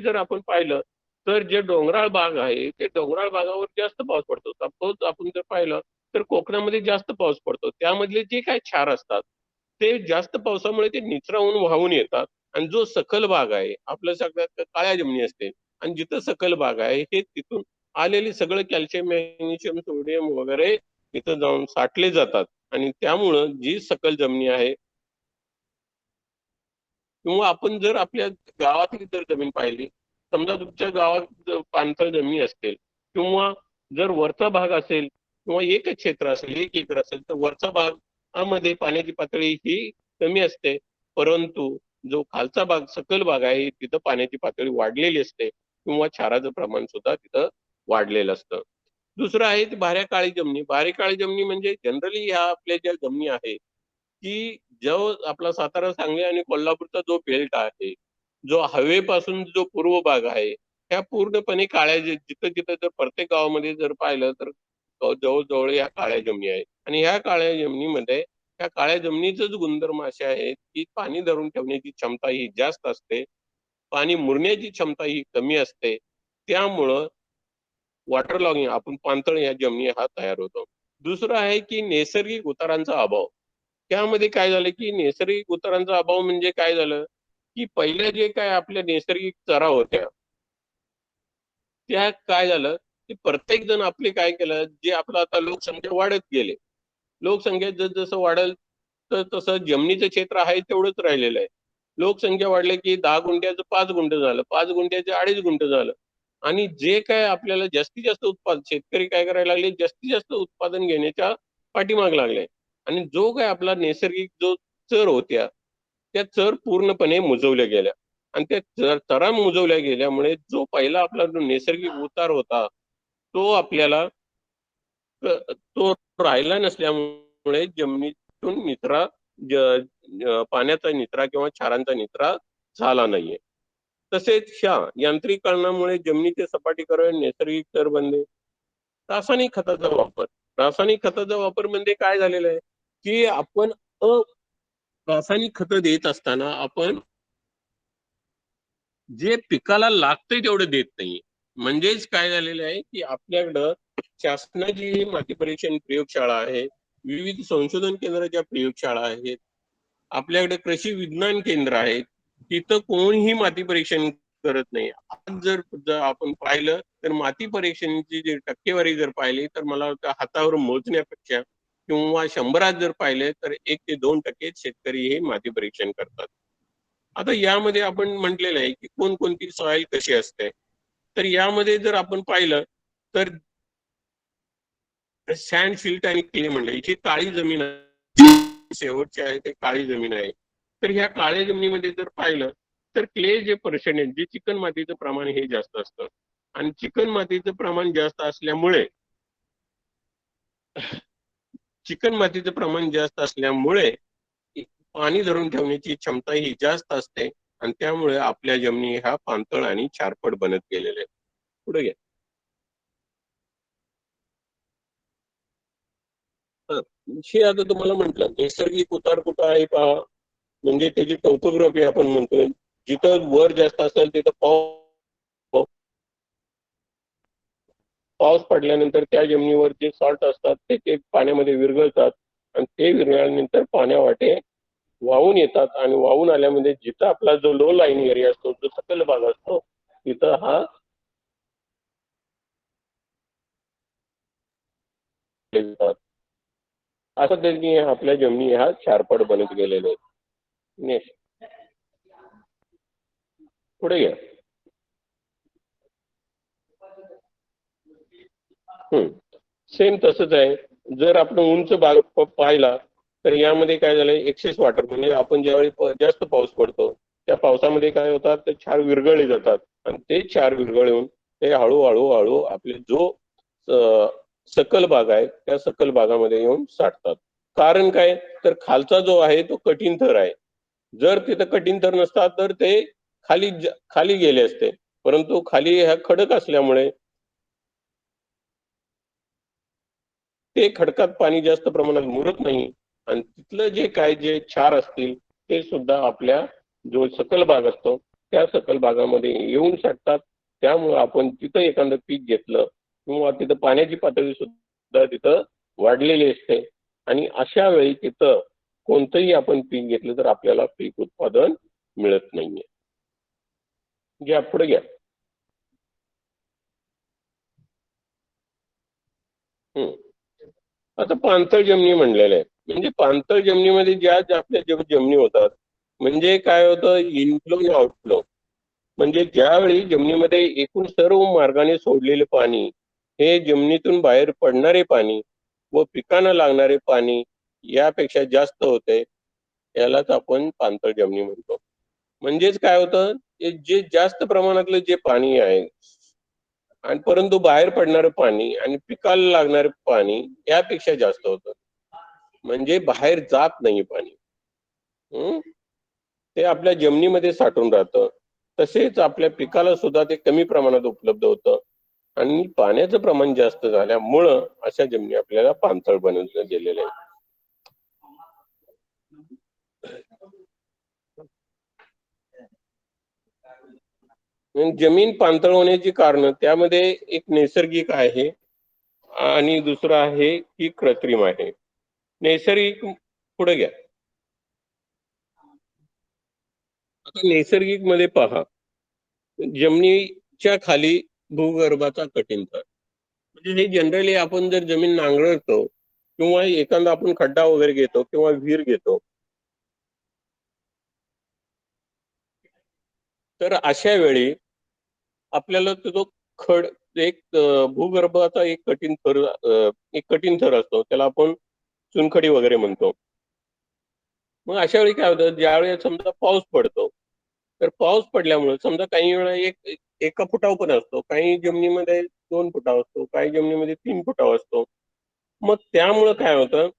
जर आपण पाहिलं तर जे डोंगराळ भाग आहे ते डोंगराळ भागावर जास्त पाऊस पडतो. सपोज आपण जर पाहिलं तर कोकणामध्ये जास्त पाऊस पडतो. त्यामधले जे काही क्षार असतात ते जास्त पावसामुळे ते निचरावून वाहून येतात आणि जो सखल भाग आहे आपल्या सगळ्यात काळ्या जमिनी असते आणि जिथं सखल भाग आहे हे तिथून आलेले सगळं कॅल्शियम, मॅग्नेशियम, सोडियम वगैरे तिथं जाऊन साठले जातात आणि त्यामुळं जी सकल जमिनी आहे किंवा आपण जर आपल्या गावातली जर जमीन पाहिली, समजा तुमच्या गावात पाणथळ जमीन असतील किंवा जर वरचा भाग असेल किंवा एकच क्षेत्र असेल, 1 एकर असेल, तर वरचा भागामध्ये पाण्याची पातळी ही कमी असते. परंतु जो खालचा भाग, सखल भाग आहे, तिथं पाण्याची पातळी वाढलेली असते किंवा क्षाराचं प्रमाण सुद्धा तिथं वाढलेलं असतं. दुसरं आहे ती भाऱ्या काळी जमिनी. भारी काळी जमिनी म्हणजे जनरली ह्या आपल्या ज्या जमिनी आहेत, की जो आपला सातारा, सांगली आणि कोल्हापूरचा जो बेल्ट आहे, जो हवेपासून जो पूर्व भाग आहे, ह्या पूर्णपणे काळ्या जिथं-जिथं जर प्रत्येक गावामध्ये जर पाहिलं तर जवळ-जवळ ह्या काळ्या जमिनी आहेत. आणि ह्या काळ्या जमिनीमध्ये ह्या काळ्या जमिनीचेच गुणधर्म असे आहेत, की पाणी धरून ठेवण्याची क्षमता ही जास्त असते. पाणी मुरण्याची क्षमता ही कमी असते. त्यामुळं वॉटर लॉगिंग आपण पाणथळ या जमिनी हा तयार होतो. दुसरं आहे की नैसर्गिक उतारांचा अभाव. त्यामध्ये काय झालं की नैसर्गिक उतारांचा अभाव म्हणजे काय झालं, की पहिल्या जे काय आपल्या नैसर्गिक चरा होत्या, त्या काय झालं, की प्रत्येक जण आपले काय केलं, जे आपलं आता लोकसंख्या वाढत गेली. लोकसंख्या जसं वाढेल तर तसं जमिनीचं क्षेत्र आहे तेवढंच राहिलेलं आहे. लोकसंख्या वाढली की 10 गुंठ्याचं 5 गुंठ झालं, 5 गुंठ्याचं 2.5 गुंठ झालं. आणि जे काय आपल्याला जास्तीत जास्त उत्पादन शेतकरी काय करायला लागले, जास्तीत जास्त उत्पादन घेण्याच्या पाठीमागे लागले. आणि जो काय आपला नैसर्गिक जो चर होत्या, त्या चर पूर्णपणे मुजवल्या गेल्या. आणि त्या चरा मुजवल्या गेल्यामुळे जो पहिला आपला जो नैसर्गिक उतार होता, तो आपल्याला तो राहिला नसल्यामुळे जमिनीतून पाण्याचा निचरा किंवा क्षारांचा निचरा झाला नाहीये. तसेच यांत्रिकीकरणामुळे जमिनीचे सपाटीकरण, नैसर्गिक थर बनले. रासायनिक खताचा वापर. रासायनिक खताचा वापर म्हणजे काय झालेलं आहे, की आपण अ रासायनिक खतं देत असताना आपण जे पिकाला लागतंय तेवढं देत नाहीये. म्हणजेच काय झालेलं आहे, की आपल्याकडं शासनाची माती परीक्षण प्रयोगशाळा आहे, विविध संशोधन केंद्राच्या प्रयोगशाळा आहेत, आपल्याकडे कृषी विज्ञान केंद्र आहेत. तिथं कोणीही माती परीक्षण करत नाही. आज जर आपण पाहिलं तर माती परीक्षणाची जी टक्केवारी जर पाहिली तर मला वाटतं हातावर मोजण्यापेक्षा किंवा 100त जर पाहिले तर 1 ते 2% शेतकरी हे माती परीक्षण करतात. आता यामध्ये आपण म्हटलेलं आहे की कोणकोणती सॉइल कशी असते. तर यामध्ये जर आपण पाहिलं तर सँड सिल्ट आणि क्ले म्हणलं, ही काळी जमीन आहे, शेवटची आहे ते काळी जमीन आहे. तर ह्या काळ्या जमिनीमध्ये जर पाहिलं तर क्ले जे पर्सेंटेज, जे चिकन मातीचं प्रमाण हे जास्त असतं. आणि चिकन मातीचं प्रमाण जास्त असल्यामुळे पाणी धरून ठेवण्याची क्षमता ही जास्त असते आणि त्यामुळे आपल्या जमिनी ह्या पाणथळ आणि क्षारपट बनत गेलेल्या आहेत. पुढे घ्या. हे आता तुम्हाला म्हटलं नैसर्गिक उतार कुठं आहे पहा, म्हणजे त्याची टोपोग्राफी आपण म्हणतोय. जिथं वर जास्त असेल तिथं पाऊस पडल्यानंतर त्या जमिनीवर जे सॉल्ट असतात ते पाण्यामध्ये विरघळतात आणि ते विरघळल्यानंतर पाण्यावाटे वाहून येतात आणि वाहून आल्यामध्ये जिथं आपला जो लो लाईन एरिया असतो, जो सखल भाग असतो, तिथं हा अशा पद्धतीने आपल्या जमिनी ह्या क्षारपट बनत गेलेल्या आहेत. नेक्स्ट पुढे घ्या. सेम तसंच आहे. जर आपण उंच भाग पाहिला तर यामध्ये काय झालंय, एक्सेस वॉटर म्हणजे आपण ज्यावेळी जास्त पाऊस पडतो त्या पावसामध्ये काय होतात, ते क्षार विरघळले जातात आणि ते क्षार विरघळून ते हळूहळू आपले जो सकल भाग आहे त्या सकल भागामध्ये येऊन साठतात. कारण काय, तर खालचा जो आहे तो कठीण थर आहे. जर तिथं कठीण थर नसता तर ते खाली गेले असते, परंतु खाली ह्या खडक असल्यामुळे ते खडकात पाणी जास्त प्रमाणात मुरत नाही आणि तिथलं जे क्षार असतील ते सुद्धा आपल्या जो सकल भाग असतो त्या सकल भागामध्ये येऊन साठतात. त्यामुळे आपण तिथं एखादं पीक घेतलं किंवा तिथं पाण्याची पातळी सुद्धा तिथं वाढलेली असते आणि अशा वेळी तिथं कोणतंही आपण पीक घेतलं तर आपल्याला पीक उत्पादन मिळत नाहीये. घ्या पुढे घ्या. आता पाणथळ जमिनी म्हणलेलं आहे, म्हणजे पाणथळ जमिनीमध्ये ज्या आपल्या जमिनी होतात, म्हणजे काय होतं, इनफ्लो आणि आउटफ्लो. म्हणजे ज्यावेळी जमिनीमध्ये एकूण सर्व मार्गाने सोडलेले पाणी हे जमिनीतून बाहेर पडणारे पाणी व पिकांना लागणारे पाणी यापेक्षा जास्त होते, यालाच आपण पाणथळ जमिनी म्हणतो. म्हणजेच काय होतं, जे जास्त प्रमाणातलं जे पाणी आहे आणि परंतु बाहेर पडणारं पाणी आणि पिकाला लागणारं पाणी यापेक्षा जास्त होतं, म्हणजे बाहेर जात नाही पाणी. ते आपल्या जमिनीमध्ये साठून राहतं. तसेच आपल्या पिकाला सुद्धा ते कमी प्रमाणात उपलब्ध होतं आणि पाण्याचं प्रमाण जास्त झाल्यामुळं अशा जमिनी आपल्याला पाणथळ बनवल्या गेलेल्या आहेत. जमीन पाणथळ होण्याची कारण त्यामध्ये एक नैसर्गिक आहे आणि दुसरं आहे की कृत्रिम आहे. नैसर्गिक पुढे घ्या. आता नैसर्गिक मध्ये पहा, जमिनीच्या खाली भूगर्भाचा कठीण थर. म्हणजे हे जनरली आपण जर जमीन नांगरतो किंवा एखादा आपण खड्डा वगैरे घेतो किंवा विहीर घेतो, तर अशा वेळी आपल्याला तो एक भूगर्भाचा एक कठीण थर असतो, त्याला आपण चुनखडी वगैरे म्हणतो. मग अशा वेळी काय होतं, ज्यावेळी समजा पाऊस पडतो तर पाऊस पडल्यामुळे समजा काही वेळा एका फुटावर पण असतो, काही जमिनीमध्ये 2 फुटावर असतो, काही जमिनीमध्ये 3 फुटावर असतो. मग त्यामुळं काय होतं,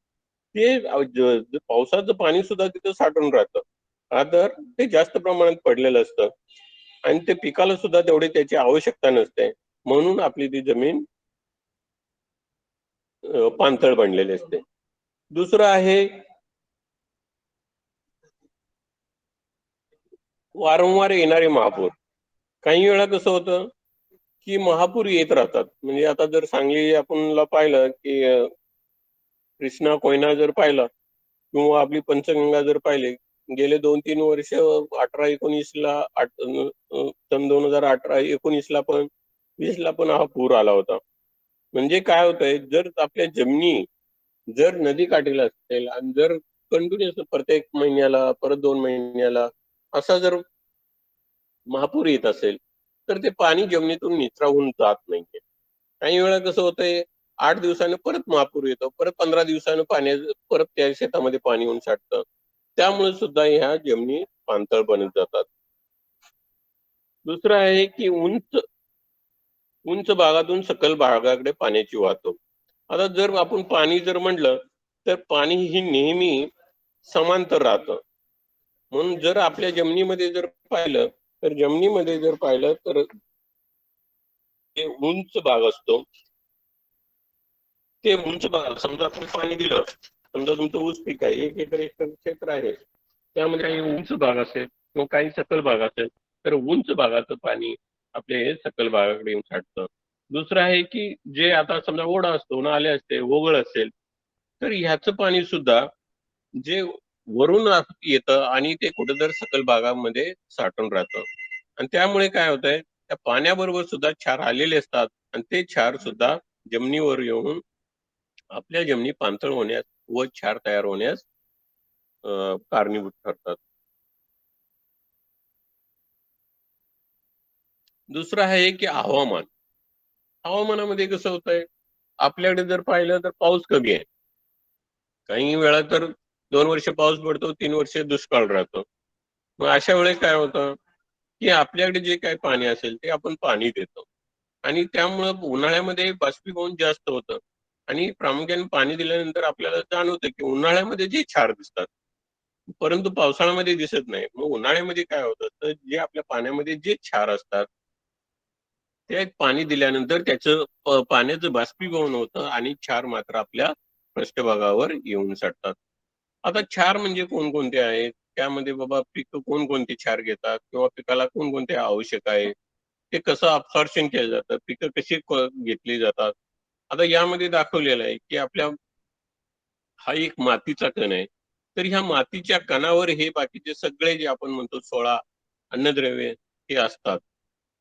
ते पावसाचं पाणी सुद्धा तिथं साठून राहतं. का तर ते जास्त प्रमाणात पडलेलं असतं आणि ते पिकाला सुद्धा तेवढी त्याची आवश्यकता नसते, म्हणून आपली ती जमीन पाणथळ बनलेली असते. दुसरं आहे वारंवार येणारे महापूर. काही वेळा कसं होतं की महापूर येत राहतात. म्हणजे आता जर सांगली आपण पाहिलं की कृष्णा कोयना जर पाहिला किंवा आपली पंचगंगा जर पाहिले, गेले 2-3 वर्ष 18-19ला सन 2018-19ला पण 20ला पण हा पूर आला होता. म्हणजे काय होतंय, जर आपल्या जमिनी जर नदी काठीला असेल आणि जर कंटिन्युअस प्रत्येक महिन्याला परत 2 महिन्याला असा जर महापूर येत असेल तर ते पाणी जमिनीतून निचरावून जात नाहीये. काही वेळा कसं होतंय, 8 दिवसानं परत महापूर येतो, परत 15 दिवसानं परत त्या शेतामध्ये पाणी येऊन साठतं. त्यामुळे सुद्धा ह्या जमिनी पाणथळ बनत जातात. दुसरं आहे की उंच उंच भागातून सकल भागाकडे पाण्याची वाहतूक. आता जर आपण पाणी जर म्हटलं तर पाणी ही नेहमी समांतर राहतं. म्हणून जर आपल्या जमिनीमध्ये जर पाहिलं तर जे उंच भाग असतो, ते उंच भाग समजा आपण पाणी दिलं, समजा तुमचं ऊस पीक आहे, 1 एकर क्षेत्र आहे, त्यामध्ये काही उंच भाग असेल किंवा काही सकल भाग असेल, तर उंच भागाचं पाणी आपल्या हे सकल भागाकडे येऊन साठतं. दुसरं आहे की जे आता समजा ओढा असतो, नाले असते, ओघळ असेल, तर ह्याचं पाणी सुद्धा जे वरून येतं आणि ते कुठेतरी सकल भागामध्ये साठून राहतं. आणि त्यामुळे काय होतंय, त्या पाण्याबरोबर सुद्धा क्षार आलेले असतात आणि ते क्षार सुद्धा जमिनीवर येऊन आपल्या जमिनी पाणथळ होण्यास व क्षार तयार होण्यास कारणीभूत ठरतात. दुसरं आहे की हवामान. हवामानामध्ये कसं होतंय, आपल्याकडे जर पाहिलं तर पाऊस कमी आहे. काही वेळा तर 2 वर्ष पाऊस पडतो, 3 वर्ष दुष्काळ राहतो. मग अशा वेळेस काय होतं, की आपल्याकडे जे काही पाणी असेल ते आपण पाणी देतो आणि त्यामुळं उन्हाळ्यामध्ये बाष्पीभवन जास्त होतं आणि प्रामुख्याने पाणी दिल्यानंतर आपल्याला जाणवतं की उन्हाळ्यामध्ये जे क्षार दिसतात, परंतु पावसाळ्यामध्ये दिसत नाही. मग उन्हाळ्यामध्ये काय होतं, तर जे आपल्या पाण्यामध्ये जे क्षार असतात, ते पाणी दिल्यानंतर त्याचं पाण्याचं बाष्पीभवन होतं आणि क्षार मात्र आपल्या पृष्ठभागावर येऊन साठतात. आता क्षार म्हणजे कोणकोणते आहेत? त्यामध्ये बाबा पिकं कोणकोणते क्षार घेतात किंवा पिकाला कोणकोणते आवश्यक आहे? ते कसं अब्सॉर्प्शन केलं जातं? पिकं कशी घेतली जातात? आता यामध्ये दाखवलेलं आहे, की आपल्या हा एक मातीचा कण आहे. तर ह्या मातीच्या कणावर हे बाकीचे सगळे जे आपण म्हणतो 16 अन्नद्रव्ये हे असतात.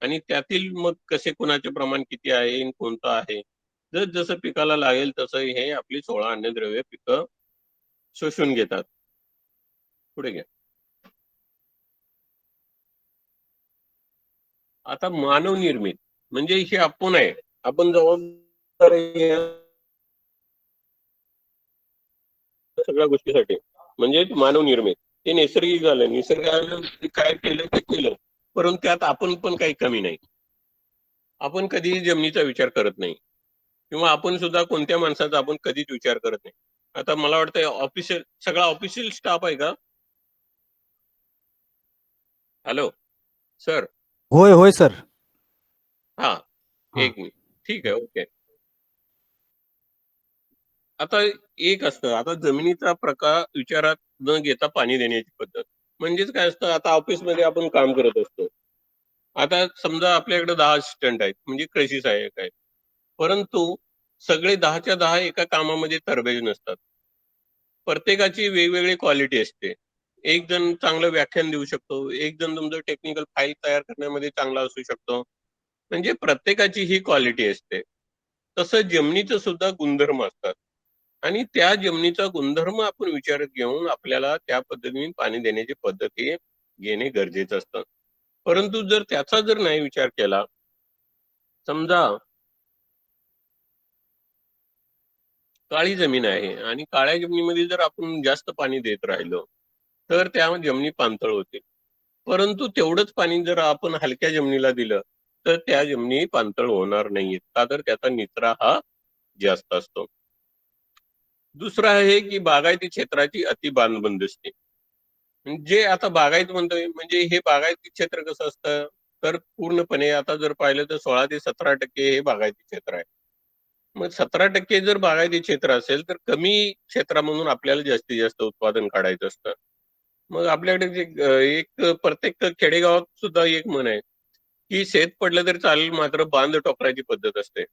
आणि त्यातील मग कसे कुणाचे प्रमाण किती आहे आणि कोणतं आहे? जसं पिकाला लागेल तसं हे आपली 16 अन्नद्रव्ये पिकं शोषून घेतात. पुढे घ्या. आता मानव निर्मित म्हणजे हे आपण आहे. आपण जबाबदार आहे या सगळ्या गोष्टीसाठी. म्हणजे मानव निर्मित. ते नैसर्गिक झालं. निसर्गाने काय केलं ते केलं. परंतु त्यात आपण पण काही कमी नाही. आपण कधीही जमिनीचा विचार करत नाही किंवा आपण सुद्धा कोणत्या माणसाचा आपण कधीच विचार करत नाही. आता मला वाटतंय सगळा ऑफिशियल स्टाफ आहे का? Hello sir. होय होय सर. हां, हां. 1 मिनिट. ठीक आहे, ओके. आता एक असतं, आता जमिनीचा प्रकार विचारात न घेता पाणी देण्याची पद्धत. म्हणजेच काय असतं, आता ऑफिसमध्ये आपण काम करत असतो. आता समजा आपल्याकडे 10 असिस्टंट आहेत, म्हणजे कृषी सहाय्यक आहेत. परंतु सगळे 10च्या 10 एका कामामध्ये तरबेज नसतात. प्रत्येकाची वेगवेगळी क्वालिटी असते. एक जण चांगलं व्याख्यान देऊ शकतो, एक जण तुमचं टेक्निकल फाईल तयार करण्यामध्ये चांगला असू शकतो. म्हणजे प्रत्येकाची ही क्वालिटी असते. तसं जमिनीचं सुद्धा गुणधर्म असतात आणि त्या जमिनीचा गुणधर्म आपण विचारात घेऊन आपल्याला त्या पद्धतीने पाणी देण्याची पद्धती घेणे गरजेचं असतं. परंतु जर त्याचा जर नाही विचार केला, समजा काळी जमीन आहे आणि काळ्या जमिनीमध्ये जर आपण जास्त पाणी देत राहिलो, तर त्या जमिनी पाणथळ होतील. परंतु तेवढंच पाणी जर आपण हलक्या जमिनीला दिलं, तर त्या जमिनी पाणथळ होणार नाहीत. का तर त्याचा निचरा हा जास्त असतो. दुसरं आहे की बागायती क्षेत्राची अति बांधबंदिस्ती. जे आता बागायत म्हणतोय म्हणजे हे बागायती क्षेत्र कसं असतं, तर पूर्णपणे आता जर पाहिलं तर 16 ते 17% हे बागायती क्षेत्र आहे. मग 17% जर बागायती क्षेत्र असेल, तर कमी क्षेत्रामधून आपल्याला जास्तीत जास्त उत्पादन काढायचं असतं. मग आपल्याकडे जे एक प्रत्येक खेडेगावात सुद्धा एक म्हण आहे, की शेत पडलं तरी चालेल मात्र बांध टोकरायची पद्धत असते.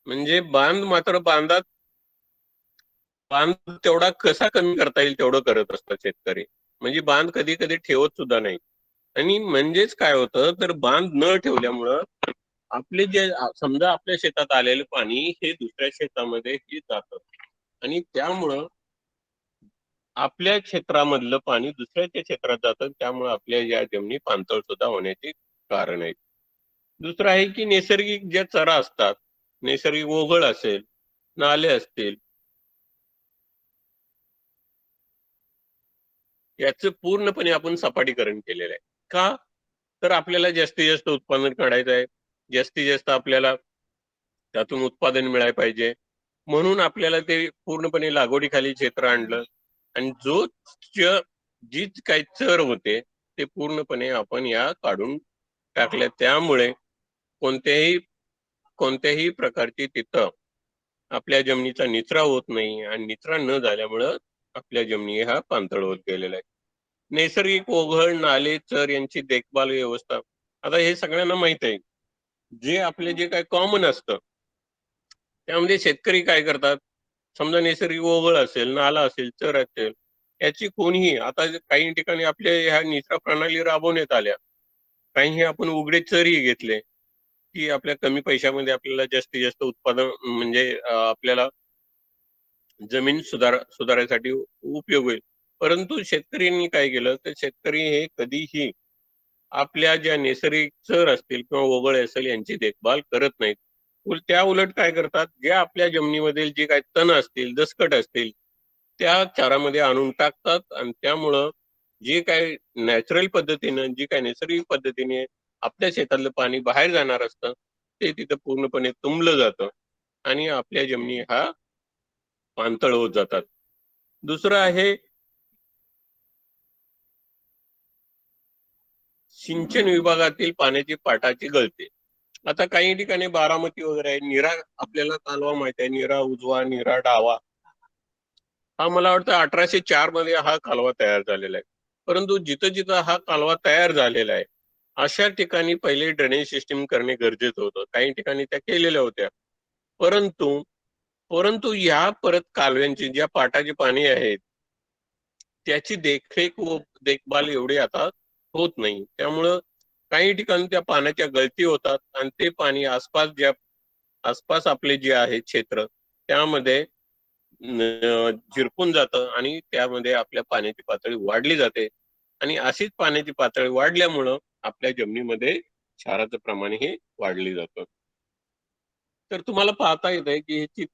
म्हणजे बांध तेवढा कसा कमी करता येईल तेवढं करत असतात शेतकरी. म्हणजे बांध कधी-कधी ठेवत सुद्धा नाही. आणि म्हणजेच काय होतं, तर बांध न ठेवल्यामुळं आपले जे समजा आपल्या शेतात आलेलं पाणी हे दुसऱ्या शेतामध्ये हे जातं आणि त्यामुळं आपल्या क्षेत्रामधलं पाणी दुसऱ्याच्या क्षेत्रात जातं, त्यामुळे आपल्या या जमिनी पाणथळ सुद्धा होण्याचे कारण आहे. दुसरं आहे की नैसर्गिक ज्या चरा असतात, नैसर्गिक ओघळ असेल, नाले असतील, याचं पूर्णपणे आपण सपाटीकरण केलेलं आहे. का? तर आपल्याला जास्तीत जास्त उत्पादन काढायचं आहे, जास्तीत जास्त आपल्याला त्यातून उत्पादन मिळायला पाहिजे, म्हणून आपल्याला ते पूर्णपणे लागवडीखाली क्षेत्र आणलं आणि जीच काही चर होते ते पूर्णपणे आपण या काढून टाकल्या. त्यामुळे कोणत्याही कोणत्याही प्रकारची तिथं आपल्या जमिनीचा निचरा होत नाही आणि निचरा न झाल्यामुळं आपल्या जमिनी हा पाणथळ होत गेलेला आहे. नैसर्गिक ओघळ, नाले, चर यांची देखभाल व्यवस्था, आता हे सगळ्यांना माहित आहे. जे काय कॉमन असतं त्यामध्ये शेतकरी काय करतात, समजा नैसर्गिक ओघळ असेल, नाला असेल, चर असेल, याची कोणीही, आता काही ठिकाणी आपल्या ह्या निचरा प्रणाली राबवण्यात आल्या, काही आपण उघडे चरही घेतले की आपल्या कमी पैशामध्ये आपल्याला जास्तीत जास्त उत्पादन म्हणजे आपल्याला जमीन सुधारायसाठी उपयोग होईल. परंतु शेतकऱ्यांनी काय केलं, तर शेतकरी हे कधीही आपल्या ज्या नैसर्गिक चर असतील किंवा ओघळ असेल यांची देखभाल करत नाहीत. त्या उलट काय करतात, ज्या आपल्या जमिनीमधील जे काही तण असतील, दसकट असतील, त्या चारामध्ये आणून टाकतात आणि त्यामुळं जे काय नॅचरल पद्धतीनं, जी काय नैसर्गिक पद्धतीने आपल्या शेतातलं पाणी बाहेर जाणार असतं ते तिथं पूर्णपणे तुंबलं जातं आणि आपल्या जमिनी हा पाणथळ होत जातात. दुसरं आहे सिंचन विभागातील पाण्याची पाटाची गळती. आता काही ठिकाणी बारामती वगैरे आहे, नीरा आपल्याला कालवा माहिती आहे, नीरा उजवा, नीरा डावा. हा मला वाटतं 1804 मध्ये हा कालवा तयार झालेला आहे. परंतु जिथं जिथं हा कालवा तयार झालेला आहे अशा ठिकाणी पहिले ड्रेनेज सिस्टीम करणे गरजेचं होतं. काही ठिकाणी त्या केलेल्या होत्या. परंतु परंतु या परत कालव्यांची ज्या पाटाची पाणी आहेत त्याची देखरेख व देखभाल एवढी आता होत नाही. त्यामुळं काही ठिकाणी त्या पाण्याच्या गळती होतात आणि ते पाणी आसपास आपले जे आहे क्षेत्र त्यामध्ये झिरपून जातं आणि त्यामध्ये आपल्या पाण्याची पातळी वाढली जाते आणि अशीच पाण्याची पातळी वाढल्यामुळं आपल्या जमिनीमध्ये क्षाराचं प्रमाण हे वाढले जातं. तर तुम्हाला पाहता येत आहे की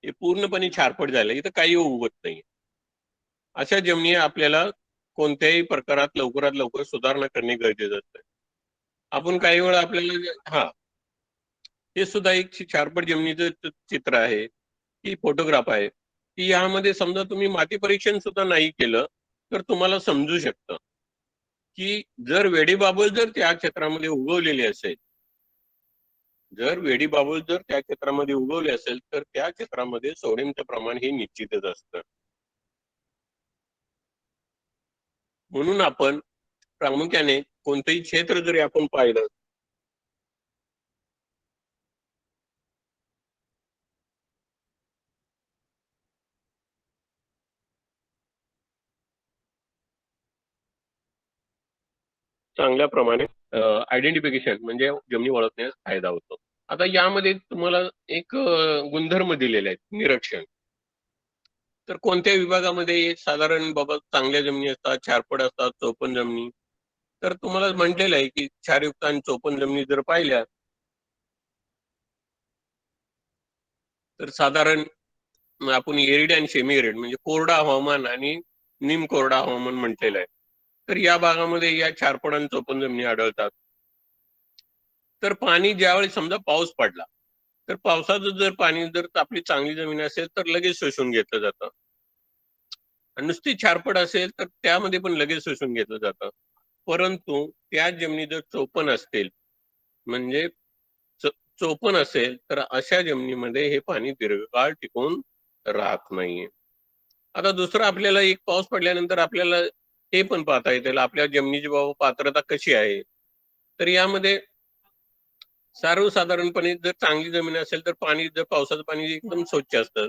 हे पूर्णपणे क्षारपट झालं, इथं काही उगवत नाही. अशा जमिनी आपल्याला कोणत्याही प्रकारात लवकरात लवकर सुधारणा करणे गरजेचं असतं. आपण काही वेळा आपल्याला हे सुद्धा एक क्षारपट जमिनीचं चित्र आहे की फोटोग्राफ आहे की यामध्ये समजा तुम्ही माती परीक्षण सुद्धा नाही केलं तर तुम्हाला समजू शकतं की जर वेडीबाबळ जर त्या क्षेत्रामध्ये उगवलेली असेल, त्या क्षेत्रामध्ये उगवले असेल तर त्या क्षेत्रामध्ये सोडियमचं प्रमाण हे निश्चितच असतं. म्हणून आपण प्रामुख्याने कोणतंही क्षेत्र जरी आपण पाहिलं चांगल्या प्रमाणे आयडेंटिफिकेशन म्हणजे जमिनी ओळखण्यास फायदा होतो. आता यामध्ये तुम्हाला एक गुणधर्म दिलेले आहेत निरीक्षण. तर कोणत्या विभागामध्ये साधारण बाबा चांगल्या जमिनी असतात, क्षारपट असतात, चोपण जमिनी. तर तुम्हाला म्हटलेलं आहे की क्षारयुक्त आणि चोपण जमिनी जर पाहिल्या तर साधारण आपण एरिड आणि सेमी एरिड म्हणजे कोरडा हवामान आणि निम कोरडा हवामान म्हटलेलं आहे. तर या भागामध्ये या क्षारपट आणि चोपण जमिनी आढळतात. तर पाणी ज्यावेळी समजा पाऊस पडला तर पावसाचं जर पाणी जर आपली चांगली जमीन असेल तर लगेच शोषून घेतलं जातं आणि नुसती क्षारपट असेल तर त्यामध्ये पण लगेच शोषून घेतलं जातं. परंतु त्या जमिनी जर चोपण असतील म्हणजे चोपण असेल तर अशा जमिनीमध्ये हे पाणी दीर्घकाळ टिकून राहत नाहीये. आता दुसरं आपल्याला एक पाऊस पडल्यानंतर आपल्याला हे पण पाहता येईल आपल्या जमिनीची बाबा पात्रता कशी आहे. तर यामध्ये सर्वसाधारणपणे जर चांगली जमीन असेल तर पाणी जर पावसाचं पाणी एकदम स्वच्छ असतं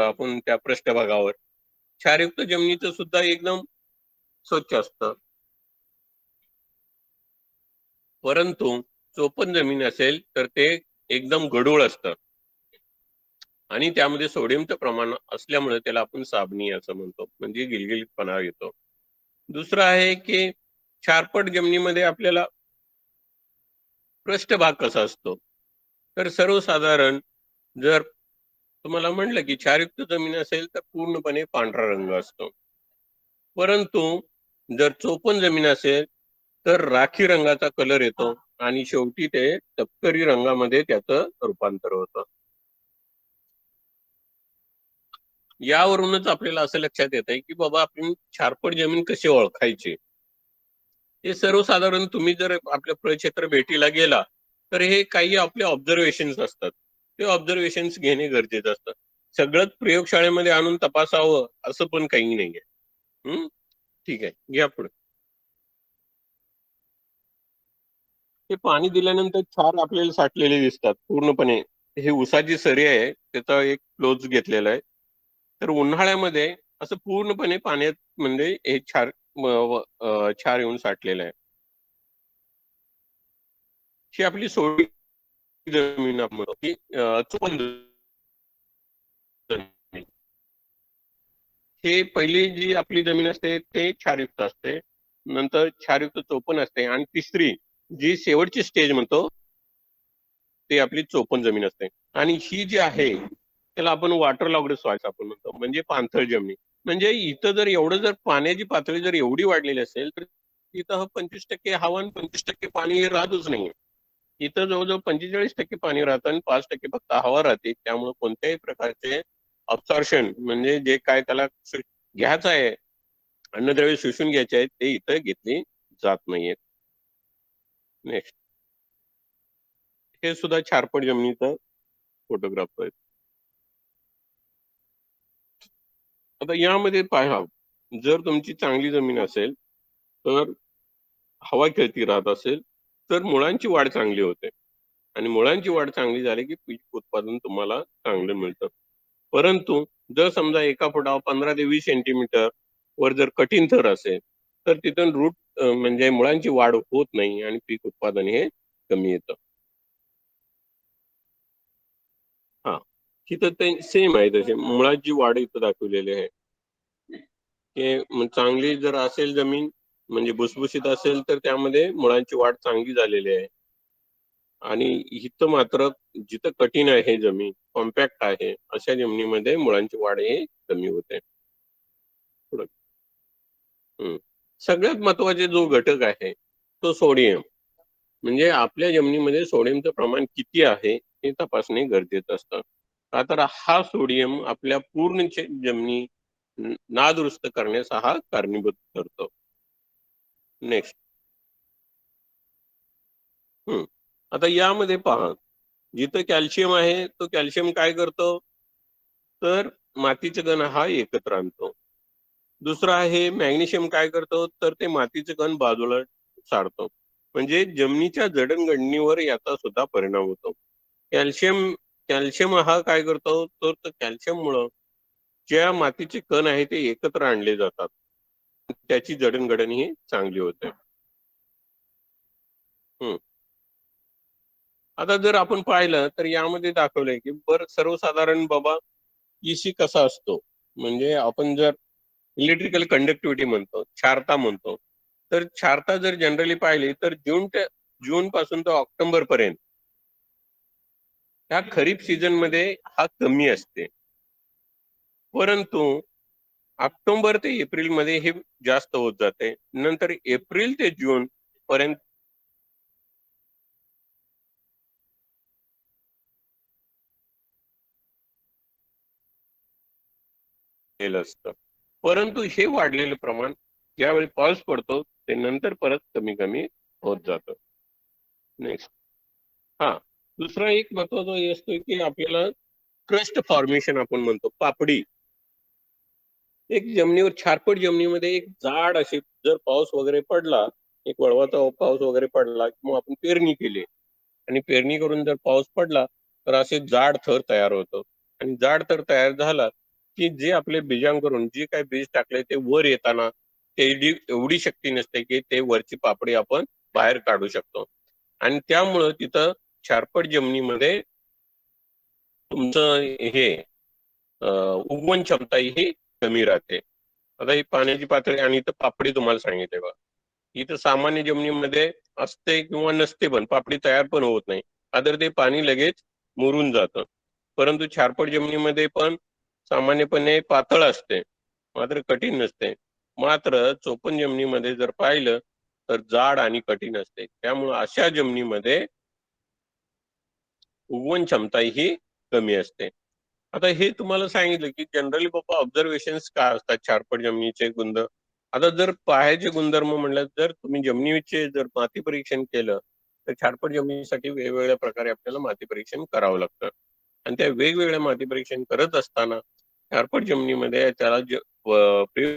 आपण त्या पृष्ठभागावर. क्षारयुक्त जमिनीचं सुद्धा एकदम स्वच्छ असतं. परंतु चोपण जमीन असेल तर ते एकदम गढूळ असतं. आणि त्यामध्ये सोडियमचं प्रमाण असल्यामुळे त्याला आपण साबणी असं म्हणतो, म्हणजे गिलगिलीतपणा येतो. दुसरं आहे की क्षारपट जमिनीमध्ये आपल्याला पृष्ठभाग कसा असतो, तर सर्वसाधारण जर तुम्हाला म्हटलं की क्षारयुक्त जमीन असेल तर पूर्णपणे पांढरा रंग असतो. परंतु जर चोपण जमीन असेल तर राखी रंगाचा कलर येतो आणि शेवटी ते तपकिरी रंगामध्ये त्याचं रूपांतर होतं. यावरूनच आपल्याला असं लक्षात येत आहे की बाबा आपण क्षारपट जमीन कशी ओळखायची. हे सर्वसाधारण तुम्ही जर आपल्या प्रक्षेत्र भेटीला गेला तर हे काही आपले ऑब्झर्वेशन्स असतात. ते ऑब्झर्वेशन्स घेणे गरजेचं असतं. सगळंच प्रयोगशाळेमध्ये आणून तपासावं असं पण काही नाहीये. ठीक आहे, घ्या पुढे. हे पाणी दिल्यानंतर क्षार आपल्याला साठलेले दिसतात पूर्णपणे. हे उसाची सरी आहे, त्याचा एक क्लोज घेतलेला आहे. तर उन्हाळ्यामध्ये असं पूर्णपणे पाण्यात म्हणजे हे क्षार येऊन साठलेलं आहे. ही आपली सोडी जमीन आपण म्हणतो की चोपण जमीन. हे पहिली जी आपली जमीन असते ते क्षारयुक्त असते, नंतर क्षारयुक्त चोपण असते आणि तिसरी जी शेवटची स्टेज म्हणतो ते आपली चोपण जमीन असते. आणि ही जी आहे त्याला आपण वॉटर लॉग्ड सॉइल्स आपण म्हणतो, म्हणजे पाणथळ जमीन. म्हणजे इथं जर एवढं जर पाण्याची पातळी जर एवढी वाढलेली असेल तर इथं 25% हवा आणि 25% पाणी हे राहतच नाहीये. इथं जवळजवळ 45% पाणी राहतं आणि 5% फक्त हवा राहते. त्यामुळे कोणत्याही प्रकारचे अब्सॉर्प्शन म्हणजे जे काय त्याला घ्यायचं आहे, अन्नद्रव्य शोषून घ्यायचे आहेत ते इथं घेतली जात नाहीयेत. नेक्स्ट. हे सुद्धा क्षारपट जमिनीचा फोटोग्राफ आहे. आता यामध्ये पहा, जर तुमची चांगली जमीन असेल तर हवा खेळती राहत असेल तर मुळांची वाढ चांगली होते आणि मुळांची वाढ चांगली झाली की पीक उत्पादन तुम्हाला चांगलं मिळतं. परंतु जर समजा एका फुटावर 15 ते 20 सेंटीमीटर वर जर कठीण थर असेल तर तिथून रूट म्हणजे मुळांची वाढ होत नाही आणि पीक उत्पादन हे कमी येतं. हा, तिथं ते सेम आहे, तसे मुळाची वाढ इथं दाखवलेली आहे. चांगली जर असेल जमीन म्हणजे भुसभुशीत असेल तर त्यामध्ये मुळांची वाढ चांगली झालेली आहे. आणि इथं मात्र जिथं कठीण आहे जमीन, कॉम्पॅक्ट आहे, अशा जमिनीमध्ये मुळांची वाढ हे कमी होते. पुढं. सगळ्यात महत्वाचे जो घटक आहे तो सोडियम. म्हणजे आपल्या जमिनीमध्ये सोडियमचं प्रमाण किती आहे हे तपासणे गरजेचं असतं. का तर हा सोडियम आपल्या पूर्ण जमिनी नादुरुस्त करण्यास हा कारणीभूत ठरतो. नेक्स्ट. आता यामध्ये पहा, जिथं कॅल्शियम आहे तो कॅल्शियम काय करतो तर मातीचे कण हा एकत्र आणतो. दुसरा आहे मॅग्नेशियम, काय करतो तर ते मातीचे कण बाजूला सारतो. म्हणजे जमिनीच्या जडणघडणीवर याचा सुद्धा परिणाम होतो. कॅल्शियम कॅल्शियम हा काय करतो तर कॅल्शियम मुळे ज्या मातीचे कण आहे ते एकत्र आणले जातात, त्याची जडणघडण ही चांगली होते. आता जर आपण पाहिलं तर यामध्ये दाखवलंय की सर्वसाधारण बाबा ईसी कसा असतो, म्हणजे आपण जर इलेक्ट्रिकल कंडक्टिव्हिटी म्हणतो, क्षारता म्हणतो, तर क्षारता जर जनरली पाहिली तर जून पासून तर ऑक्टोबर पर्यंत ह्या खरीप सीझन मध्ये हा कमी असते. परंतु ऑक्टोबर ते एप्रिल मध्ये हे जास्त होत जाते. नंतर एप्रिल ते जून पर्यंत असतं. परंतु हे वाढलेलं प्रमाण ज्यावेळी पाऊस पडतो ते नंतर परत कमी कमी होत जातं. नेक्स्ट. हा, दुसरा एक महत्वाचा हे असतो की आपल्याला क्रस्ट फॉर्मेशन आपण म्हणतो, पापडी. एक जमिनीवर क्षारपट जमिनीमध्ये एक जाड अशी जर पाऊस वगैरे पडला, एक वळवाचा पाऊस वगैरे पडला किंवा आपण पेरणी केली आणि पेरणी करून जर पाऊस पडला तर असे जाड थर तयार होतो. आणि जाड थर तयार झाला की जे आपले बीजांकरून जे काही बीज टाकले ते वर येताना त्याची एवढी शक्ती नसते की ते वरची पापडी आपण बाहेर काढू शकतो. आणि त्यामुळं तिथं क्षारपट जमिनीमध्ये तुमचं हे उगवण क्षमता ही कमी राहते. आता ही पाण्याची पातळी आणि इथं पापडी तुम्हाला सांगितले बघा. इथं सामान्य जमिनीमध्ये असते किंवा नसते, पण पापडी तयार पण होत नाही. आदर ते पाणी लगेच मुरून जातं. परंतु क्षारपट जमिनीमध्ये पण सामान्यपणे पातळ असते, मात्र कठीण नसते. मात्र चोपण जमिनीमध्ये जर पाहिलं तर जाड आणि कठीण असते. त्यामुळे अशा जमिनीमध्ये उगवण क्षमता ही कमी असते. आता हे तुम्हाला सांगितलं की जनरली बाबा ऑब्झर्वेशन्स काय असतात क्षारपट जमिनीचे गुणधर्म. आता जर पाहायचे गुणधर्म म्हणलं, जर तुम्ही जमिनीचे जर माती परीक्षण केलं तर क्षारपट जमिनीसाठी वेगवेगळ्या प्रकारे आपल्याला माती परीक्षण करावं लागतं. आणि त्या वेगवेगळ्या माती परीक्षण करत असताना क्षारपट जमिनीमध्ये त्याला प्रयोग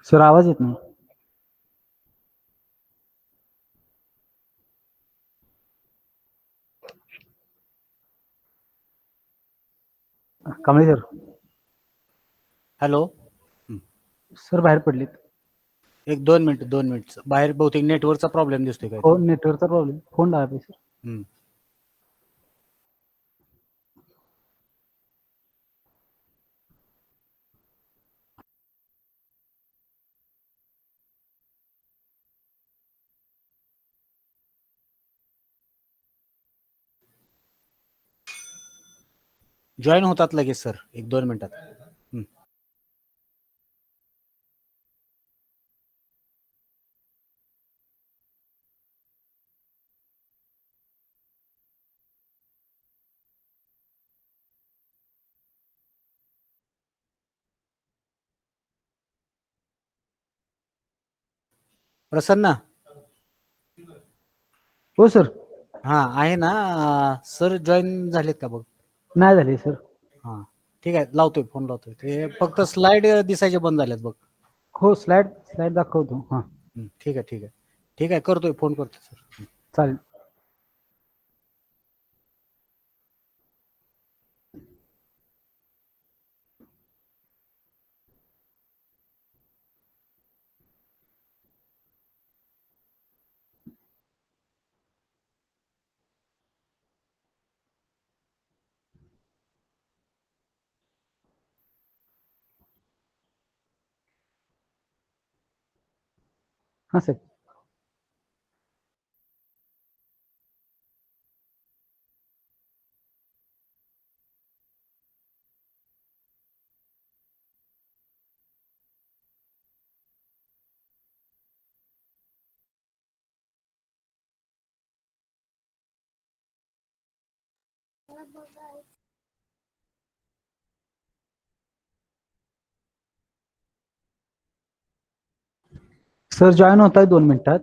सर आवाज येत नाही. कांबळे सर. हॅलो. सर बाहेर पडलेत. एक 2 मिनिट बाहेर बहुतेक नेटवर्कचा प्रॉब्लेम दिसतोय काय. हो नेटवर्कचा प्रॉब्लेम. फोन लावा सर. जॉईन होतात लगेच सर 1-2 मिनिटात. प्रसन्न. हो सर. हा आहे ना. सर जॉईन झालेत का बघ. नाही झाले सर. हा ठीक आहे, लावतोय फोन लावतोय. ते फक्त स्लाइड दिसायचे बंद झालेत बघ. हो स्लाइड दाखवतो. हा ठीक आहे ठीक आहे ठीक आहे, करतोय फोन करतोय सर. चालेल. हा सर. सर जॉईन होत आहे 2 मिनिटात.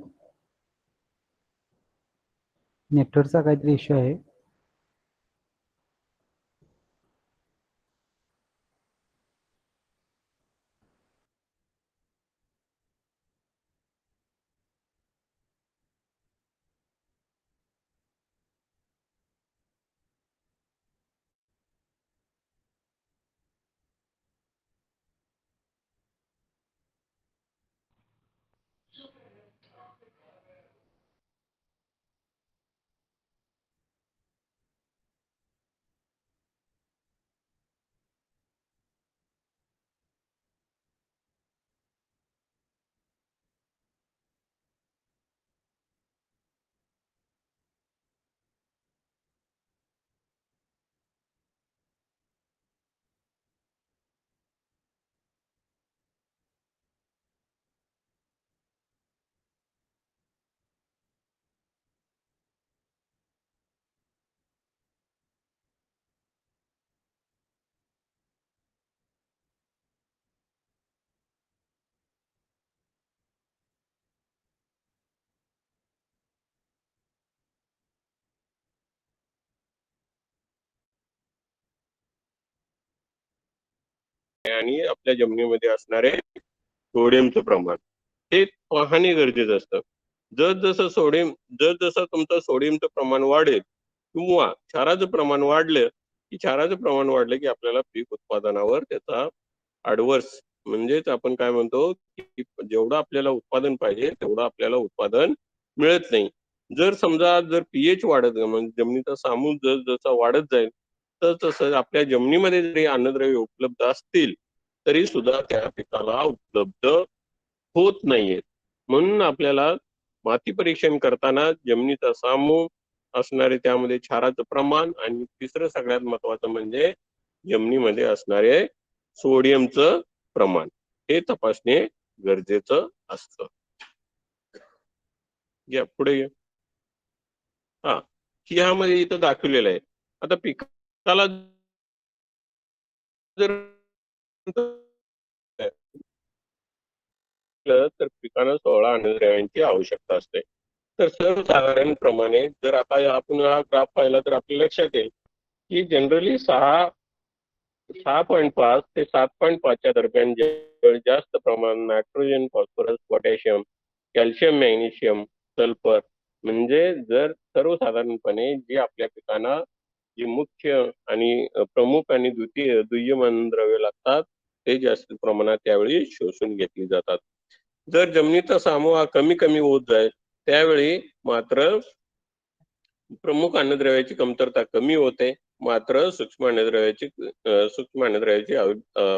नेटवर्कचा काहीतरी इश्यू आहे. आणि आपल्या जमिनीमध्ये असणारे सोडियमचं प्रमाण हे पाहणे गरजेचं असतं. जसं तुमचं सोडियमचं प्रमाण वाढेल किंवा क्षाराचं प्रमाण वाढलं की आपल्याला पीक उत्पादनावर त्याचा ऍडव्हर्स म्हणजेच आपण काय म्हणतो की जेवढं आपल्याला उत्पादन पाहिजे तेवढं आपल्याला उत्पादन मिळत नाही. जर पीएच वाढत म्हणजे जमिनीचा सामू जसा वाढत जाईल तर तसं आपल्या जमिनीमध्ये जरी अन्नद्रव्य उपलब्ध असतील तरी सुद्धा त्या पिकाला उपलब्ध होत नाहीयेत. म्हणून आपल्याला माती परीक्षण करताना जमिनीचा सामू असणारे त्यामध्ये क्षाराचं प्रमाण आणि तिसरं सगळ्यात महत्वाचं म्हणजे जमिनीमध्ये असणारे सोडियमचं प्रमाण हे तपासणे गरजेचं असतं. या पुढे हा ह्यामध्ये इथं दाखवलेलं आहे. आता पिकाला जर तर पिकांना 16 अन्नद्रव्यांची आवश्यकता असते. तर सर्वसाधारणप्रमाणे जर आता आपण हा ग्राफ पाहिला तर आपल्या लक्षात येईल की जनरली 6.5 ते 7.5 च्या दरम्यान जास्त प्रमाण nitrogen, phosphorus, potassium, calcium, magnesium, sulphur म्हणजे जर सर्वसाधारणपणे जे आपल्या पिकांना जे मुख्य आणि प्रमुख आणि दुय्यम अन्नद्रव्य लागतात ते जास्त प्रमाणात त्यावेळी शोषून घेतली जातात. जर जमिनीचा सामू हा कमी कमी होत जाईल त्यावेळी मात्र प्रमुख अन्नद्रव्याची कमतरता कमी होते, मात्र सूक्ष्म अन्नद्रव्याची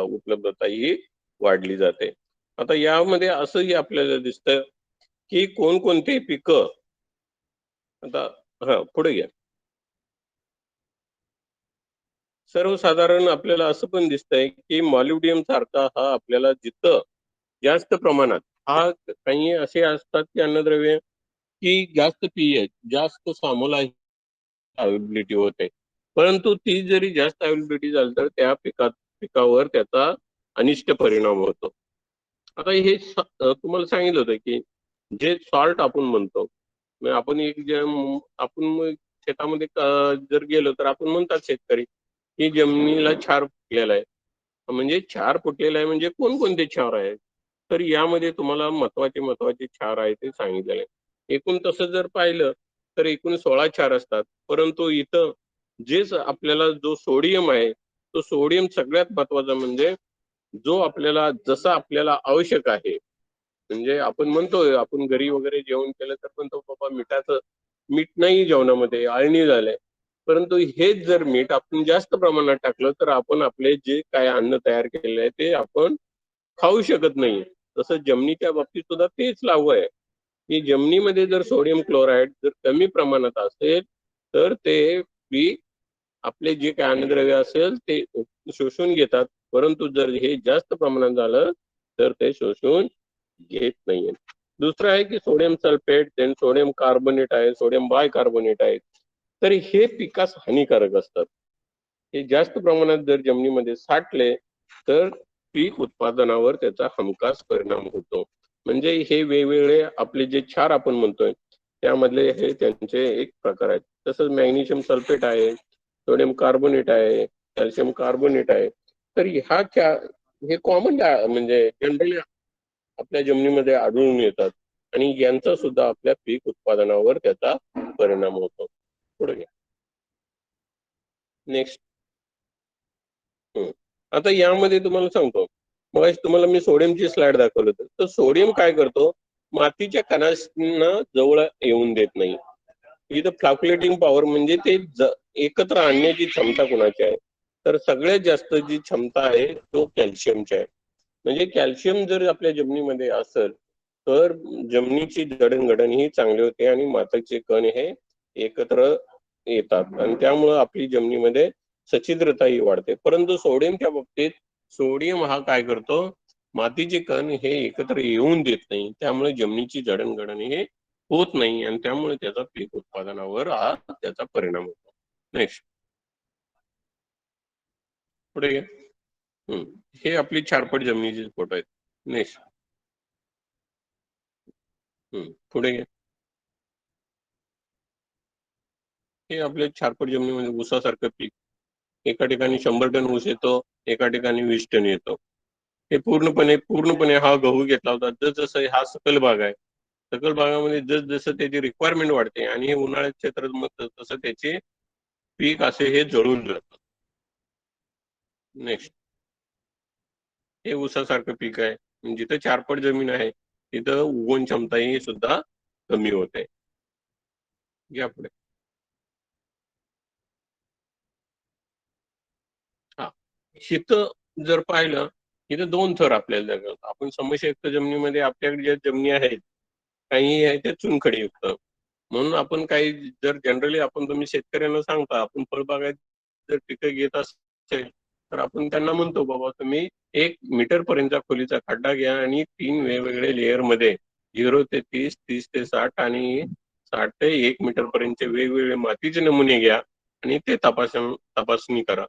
उपलब्धता ही वाढली जाते. आता यामध्ये असंही आपल्याला दिसतं की कोणकोणती पिकं आता पुढे घ्या. सर्वसाधारण आपल्याला असं पण दिसतंय की मॉलिब्डियम सारखा हा आपल्याला जिथं जास्त प्रमाणात हा काही असे असतात की अन्नद्रव्य की जास्त पीएच जास्त सामूला अवेलेबिलिटी होते, परंतु ती जरी जास्त अवेलेबिलिटी झाली तर त्या पिकावर त्याचा अनिष्ट परिणाम होतो. आता हे तुम्हाला सांगितलं होतं की जे सॉल्ट आपण म्हणतो म्हणजे आपण शेतामध्ये जर गेलो तर आपण म्हणतात शेतकरी की जमिनीला क्षार फुटलेला आहे. म्हणजे क्षार फुटलेला आहे म्हणजे कोणकोणते क्षार आहेत तर यामध्ये तुम्हाला महत्वाचे क्षार आहे ते सांगितलेले आहे. एकूण तसं जर पाहिलं तर एकूण 16 क्षार असतात, परंतु इथं आपल्याला जो सोडियम आहे तो सोडियम सगळ्यात महत्वाचा म्हणजे जो जसा आपल्याला आवश्यक आहे. म्हणजे आपण म्हणतोय आपण घरी वगैरे जेवण केलं तर म्हणतो बाबा मीठ नाही जेवणामध्ये आळणी झालंय, परंतु हेच जर मीठ आपण जास्त प्रमाणात टाकलं तर आपण आपले जे काय अन्न तयार केलेलं आहे ते आपण खाऊ शकत नाही. तसं जमिनीच्या बाबतीत सुद्धा तेच लागू आहे की जमिनीमध्ये जर सोडियम क्लोराईड जर कमी प्रमाणात असेल तर ते पीक आपले जे काय अन्नद्रव्य असेल ते शोषून घेतात, परंतु जर हे जास्त प्रमाणात झालं तर ते शोषून घेत नाहीये. दुसरं आहे की sodium sulphate, then sodium carbonate आहे, सोडियम बायकार्बोनेट आहे, तर हे पिकास हानिकारक असतात. हे जास्त प्रमाणात जर जमिनीमध्ये साठले तर पीक उत्पादनावर त्याचा हमखास परिणाम होतो. म्हणजे हे वेगवेगळे आपले जे क्षार आपण म्हणतोय त्यामधले हे त्यांचे एक प्रकार आहेत. तसंच मॅग्नेशियम सल्फेट आहे, सोडियम कार्बोनेट आहे, कॅल्शियम कार्बोनेट आहे. तर हे कॉमन म्हणजे जनरली आपल्या जमिनीमध्ये आढळून येतात आणि यांचा सुद्धा आपल्या पीक उत्पादनावर त्याचा परिणाम होतो. पुढे घ्या. नेक्स्ट. आता यामध्ये तुम्हाला सांगतो, मग तुम्हाला मी सोडियमची स्लाइड दाखवलं होतं. तर सोडियम काय करतो, मातीच्या कणांना जवळ येऊन देत नाही. इथं फ्लॅक्युलेटिंग पॉवर म्हणजे ते एकत्र आणण्याची क्षमता कोणाची आहे, तर सगळ्यात जास्त जी क्षमता आहे तो कॅल्शियमची आहे. म्हणजे कॅल्शियम जर आपल्या जमिनीमध्ये असेल तर जमिनीची जडणघडण ही चांगली होते आणि मातीचे कण हे एकत्र येतात आणि त्यामुळं आपली जमिनीमध्ये सच्छिद्रताही वाढते. परंतु सोडियमच्या बाबतीत सोडियम हा काय करतो, मातीचे कण हे एकत्र येऊन देत नाही, त्यामुळे जमिनीची जडणघडण हे होत नाही आणि त्यामुळे त्याचा पीक उत्पादनावर त्याचा परिणाम होतो. नेक्स्ट. पुढे हे आपली चारपट जमिनीचे फोटो आहेत. नेक्स्ट. पुढे हे आपल्या चारपट जमिनीमध्ये ऊसासारखं पीक एका ठिकाणी 100 टन ऊस येतो, एका ठिकाणी 20 टन येतं. हे पूर्णपणे हा गहू घेतला होता. जसं हा सकल भाग आहे. सकल भागामध्ये जसं त्याची रिक्वायरमेंट वाढते आणि हे उन्हाळ्यात क्षेत्रात मग तसं त्याचे पीक असे हे जळून जातं. नेक्स्ट, हे ऊसासारखं पीक आहे. जिथं 4 पट जमीन आहे तिथं उगवण क्षमता ही सुद्धा कमी होते. घ्या पुढे. हा, इथं जर पाहिलं, इथं 2 थर आपल्याला जातात. आपण समक्षयुक्त जमिनीमध्ये आपल्याकडे ज्या जमिनी आहेत, काही आहे त्या चुनखडीयुक्त. म्हणून आपण काही जर जनरली तुम्ही शेतकऱ्यांना सांगता, आपण फळबागायत जर पिकं घेत असेल, तर आपण त्यांना म्हणतो, बाबा तुम्ही 1 मीटर पर्यंतच्या खोलीचा खड्डा घ्या आणि 3 वेगवेगळे लेअरमध्ये 0 ते 30, 30 ते 60 आणि 60 ते 1 मीटर पर्यंतचे वेगवेगळे मातीचे नमुने घ्या आणि ते तपासणी करा.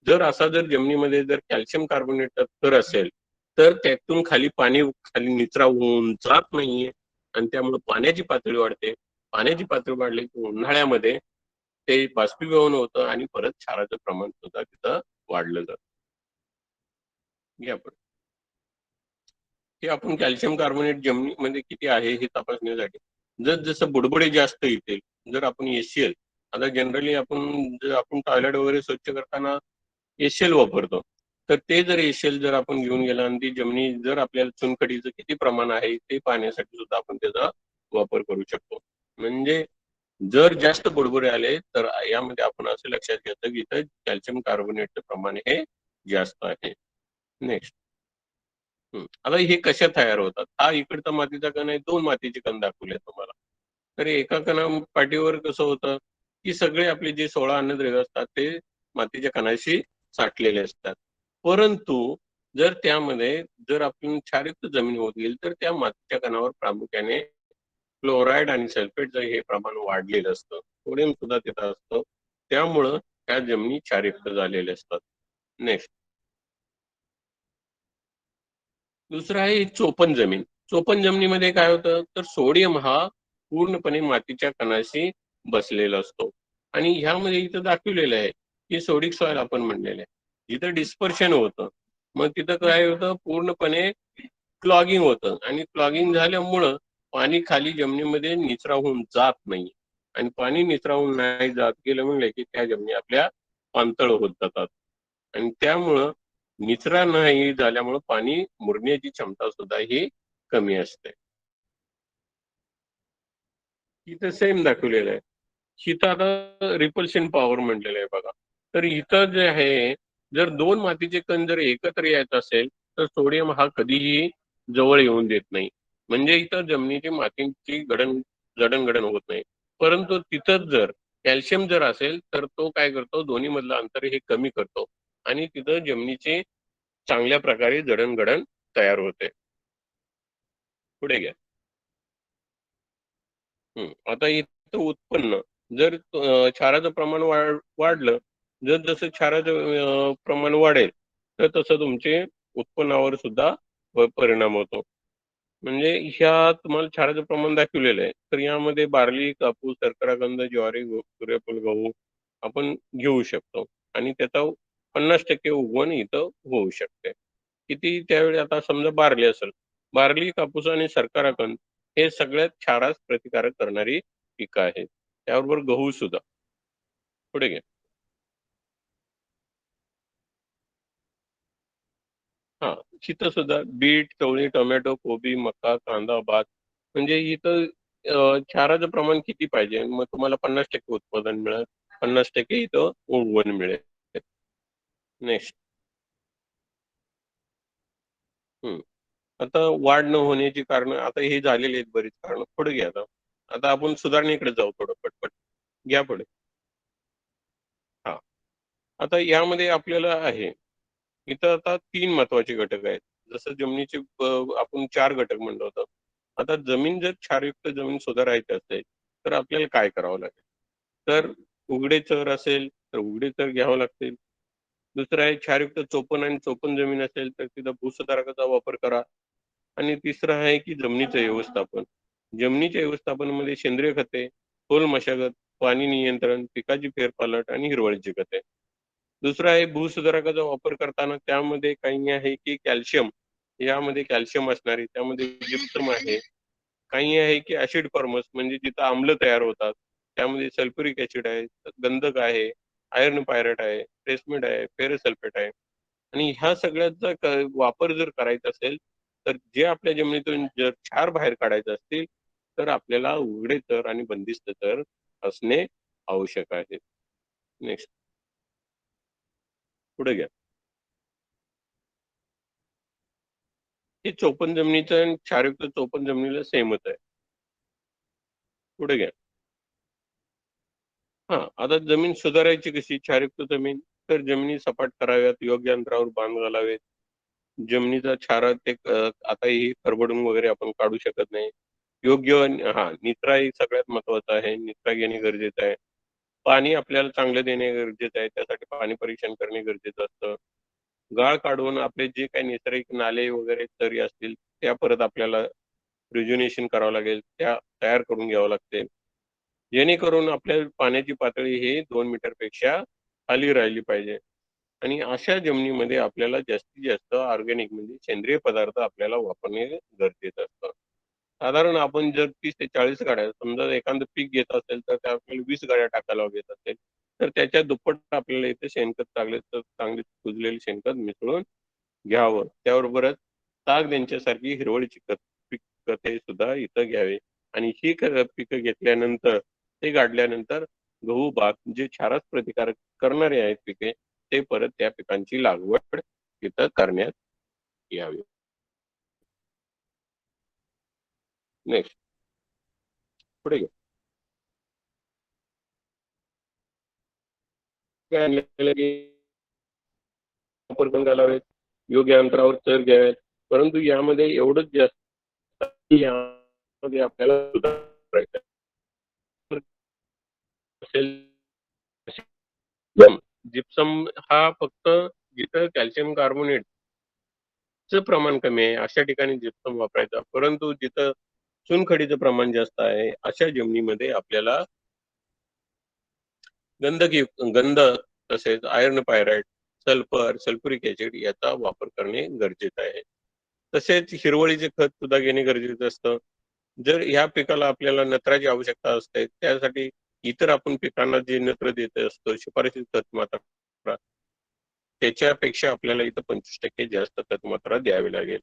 जर जमिनीमध्ये जर कॅल्शियम कार्बोनेटचा थर असेल, तर त्यातून पाणी खाली निचरा होऊन जात नाहीये आणि त्यामुळे पाण्याची पातळी वाढते. पाण्याची पातळी वाढली की उन्हाळ्यामध्ये ते बाष्पीभवन होतं आणि परत क्षाराचं प्रमाण सुद्धा तिथं वाढलं जातं. घ्या पुढे. हे आपण कॅल्शियम कार्बोनेट जमिनीमध्ये किती आहे हे तपासण्यासाठी जसं बुडबुडे जास्त येतील, जर आपण एसीएल, आता जनरली जर आपण टॉयलेट वगैरे स्वच्छ करताना एसीएल वापरतो, तर ते जर एसीएल जर आपण घेऊन गेला आणि ती जमिनी जर आपल्याला चुनखडीचं किती प्रमाण आहे ते पाहण्यासाठी सुद्धा आपण त्याचा वापर करू शकतो. म्हणजे जर जास्त बुडबुडे आले तर यामध्ये आपण असं लक्षात घ्यायचं की इथं कॅल्शियम कार्बोनेटचं प्रमाण हे जास्त आहे. नेक्स्ट, आता हे कशा तयार होतात? हा इकडचा मातीचा कण आहे, 2 मातीचे कण दाखवले तुम्हाला. तर एका पाठीवर कसं होतं, की सगळे आपले जे 16 अन्नद्रव्य असतात ते मातीच्या कणाशी साठलेले असतात. परंतु जर त्यामध्ये आपण क्षारयुक्त जमीन होत गेली तर त्या मातीच्या कणावर प्रामुख्याने क्लोराईड आणि सल्फेटचं हे प्रमाण वाढलेलं असतं. सोडियम सुद्धा तिथं असतं. त्यामुळं त्या जमिनी क्षारयुक्त झालेल्या असतात. नेक्स्ट, दुसरं आहे चोपण जमीन. चोपण जमिनीमध्ये काय होतं, तर सोडियम हा पूर्णपणे मातीच्या कणाशी बसलेला असतो आणि ह्यामध्ये इथं दाखवलेलं आहे की सोडिक सॉइल आपण म्हणलेलं आहे. जिथं डिस्पर्शन होतं, मग तिथं काय होतं, पूर्णपणे क्लॉगिंग होतं आणि क्लॉगिंग झाल्यामुळं पाणी खाली जमिनीमध्ये निचरा होऊन जात नाही आणि पाणी निचरा होऊन नाही जात गेलं म्हणलं की त्या जमिनी आपल्या पाणथळ होत जातात आणि त्यामुळं निचरा नाही झाल्यामुळं पाणी मुरण्याची क्षमता सुद्धा ही कमी असते. इथं सेम दाखवलेलं आहे. इथं आता रिपल्शन पॉवर म्हटलेलं आहे बघा. तर इथं जे आहे, जर 2 मातीचे कण जर एकत्र यायचं असेल, तर सोडियम हा कधीही जवळ येऊन देत नाही. म्हणजे इथं जमिनीची मातीची जडणघडण होत नाही. परंतु तिथंच जर कॅल्शियम जर असेल, तर तो काय करतो, दोन्ही मधलं अंतर हे कमी करतो आणि तिथं जमिनीची चांगल्या प्रकारे जडणघडण तयार होते. पुढे घ्या. आता इथं उत्पन्न जर क्षाराचं प्रमाण वाढलं, जसं क्षाराचं प्रमाण वाढेल, तर तसं तुमचे उत्पन्नावर सुद्धा परिणाम होतो. म्हणजे ह्या तुम्हाला क्षाराचं प्रमाण दाखवलेलं आहे. तर यामध्ये बार्ली, कापूस, शर्कराकंद, ज्वारी, सूर्यफूल, गहू आपण घेऊ शकतो आणि त्याचा 50% उगवण इथं होऊ शकते. किती त्यावेळी आता समजा बार्ली असेल, बार्ली, कापूस आणि शर्कराकंद हे सगळ्यात क्षारास प्रतिकारक करणारी पिकं आहेत. त्याबरोबर गहू सुद्धा. पुढे घ्या. हां, इथं सुद्धा बीट, चवळी, टोमॅटो, कोबी, मका, कांदा, भात म्हणजे इथं क्षाराचं प्रमाण किती पाहिजे? मग तुम्हाला 50% उत्पादन मिळेल. 50% इथं उगवण मिळेल. नेक्स्ट. आता वाढ न होण्याची कारणं आता हे झालेली आहेत बरीच कारणं. पुढे घ्या आता. आता आपण सुधारणेकडे जाऊ थोडं पटपट. घ्या पुढे. हां. आता यामध्ये आपल्याला आहे, इथं आता 3 महत्त्वाचे घटक आहेत. जसं जमिनीचे आपण 4 घटक म्हणलं होतं. आता जमीन जर क्षारयुक्त जमीन सुधारायची असेल, तर आपल्याला काय करावं लागेल? तर उघडे चर असेल, तर उघडे चर घ्यावं लागतील. दुसरं आहे क्षारयुक्त चोपण आणि चोपण जमीन असेल, तर तिथं भूसुधारकाचा वापर करा. आणि तिसरं आहे की जमिनीचं व्यवस्थापन. जमिनीच्या व्यवस्थापनामध्ये सेंद्रिय खते, खोल मशागत, पाणी नियंत्रण, पिकाची फेरपालट आणि हिरवळीची खते. दुसरं आहे भूसुधारकाचा वापर करताना त्यामध्ये काही आहे की कॅल्शियम, यामध्ये कॅल्शियम असणार आहे, त्यामध्ये जिप्सम आहे, काही आहे की ऍसिड फॉर्मस म्हणजे जिथं आम्ल तयार होतात, त्यामध्ये सल्फ्युरिक ऍसिड आहे, गंधक आहे, आयर्न पायरेट आहे, ट्रेसमेट आहे, फेरस सल्फेट आहे. आणि ह्या सगळ्याचा वापर जर करायचा असेल तर जे आपल्या जमिनीतून जर क्षार बाहेर काढायचे असतील तर आपल्याला उघडे थर आणि बंदिस्त थर असणे आवश्यक आहे. नेक्स्ट, पुढे घ्या. हे चोपन जमिनीचं आणि क्षारयुक्त चोपन जमिनीला सेमच आहे. पुढे घ्या. हा, आता जमीन सुधारायची कशी? क्षारयुक्त जमीन तर जमिनी सपाट कराव्यात, योग्य अंतरावर बांध घालावेत, जमिनीचा क्षार ते आता ही खरबडून वगैरे आपण काढू शकत नाही. योग्य निचरा ही सगळ्यात महत्वाचा आहे, निचरा घेणे गरजेचं आहे. पाणी आपल्याला चांगलं देणे गरजेचं आहे, त्यासाठी पाणी परीक्षण करणे गरजेचं असतं. गाळ काढून आपले जे काही नैसर्गिक नाले वगैरे तरी असतील त्या परत आपल्याला रिज्युनेशन करावं लागेल, त्या तयार करून घ्यावं लागते, जेणेकरून आपल्या पाण्याची पातळी ही 2 मीटरपेक्षा खाली राहिली पाहिजे. आणि अशा जमिनीमध्ये आपल्याला जास्तीत जास्त ऑर्गॅनिक म्हणजे सेंद्रिय पदार्थ आपल्याला वापरणे गरजेचं असतं. साधारण आपण जर 30 ते 40 गाड्या, समजा एखादं पीक घेत असेल तर त्या आपल्याला 20 गाड्या टाकायला घेत असेल तर त्याच्या दुप्पट आपल्याला इथे शेणखत चांगले कुजलेले शेणखत मिसळून घ्यावं. त्याबरोबरच ताग यांच्यासारखी हिरवळीची खते सुद्धा इथं घ्यावे. आणि ही पिकं घेतल्यानंतर, ते गाडल्यानंतर गहू, भात जे क्षारास प्रतिकार करणारे आहेत पिके, ते परत त्या पिकांची लागवड तिथं करण्यात यावी. नेक्स्ट, पुढे घ्या. काय आणलेलं की वापर पण घालावेत, योग्य अंतरावर चर घ्यावेत, परंतु यामध्ये एवढंच जास्त की यामध्ये आपल्याला सुधारायचं असेल. जिप्सम हा फक्त जिथं कॅल्शियम कार्बोनेटचं प्रमाण कमी आहे अशा ठिकाणी जिप्सम वापरायचा, परंतु जिथं चुनखडीचं प्रमाण जास्त आहे अशा जमिनीमध्ये आपल्याला गंध तसेच iron pyrite, sulphur, sulphuric acid याचा वापर करणे गरजेचं आहे. तसेच हिरवळीचे खत सुद्धा घेणे गरजेचं असतं. जर ह्या पिकाला आपल्याला नत्राची आवश्यकता असते, त्यासाठी इतर आपण पिकांना जे नत्र देत असतो शिफारशीत खत मात्रा, त्याच्यापेक्षा आपल्याला इथं 25% जास्त खत मात्रा द्यावी लागेल.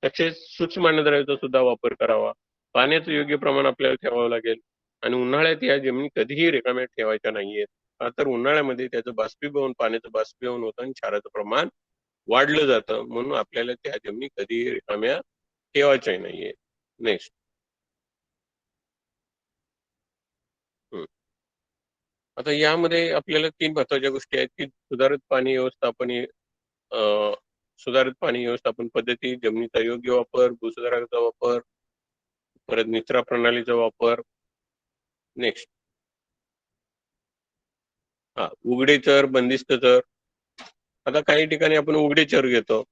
तसेच सूक्ष्म अन्नद्रव्याचा सुद्धा वापर करावा. पाण्याचं योग्य प्रमाण आपल्याला ठेवावं लागेल. आणि उन्हाळ्यात या जमिनी कधीही रिकाम्या ठेवायच्या नाहीयेत. का तर उन्हाळ्यामध्ये त्याचं बाष्पीभवन, पाण्याचं बाष्पीभवन होतं आणि क्षाराचं प्रमाण वाढलं जातं, म्हणून आपल्याला त्या जमिनी कधीही रिकाम्या ठेवायच्या नाहीये. नेक्स्ट. आता यामध्ये आपल्याला 3 महत्वाच्या गोष्टी आहेत की अ, सुधारित पाणी व्यवस्थापन पद्धती, जमिनीचा योग्य वापर, भूसुधारकाचा वापर, परत निचरा प्रणालीचा वापर. नेक्स्ट. उघडे चर, बंदिस्त चर. आता काही ठिकाणी आपण उघडे चर घेतो.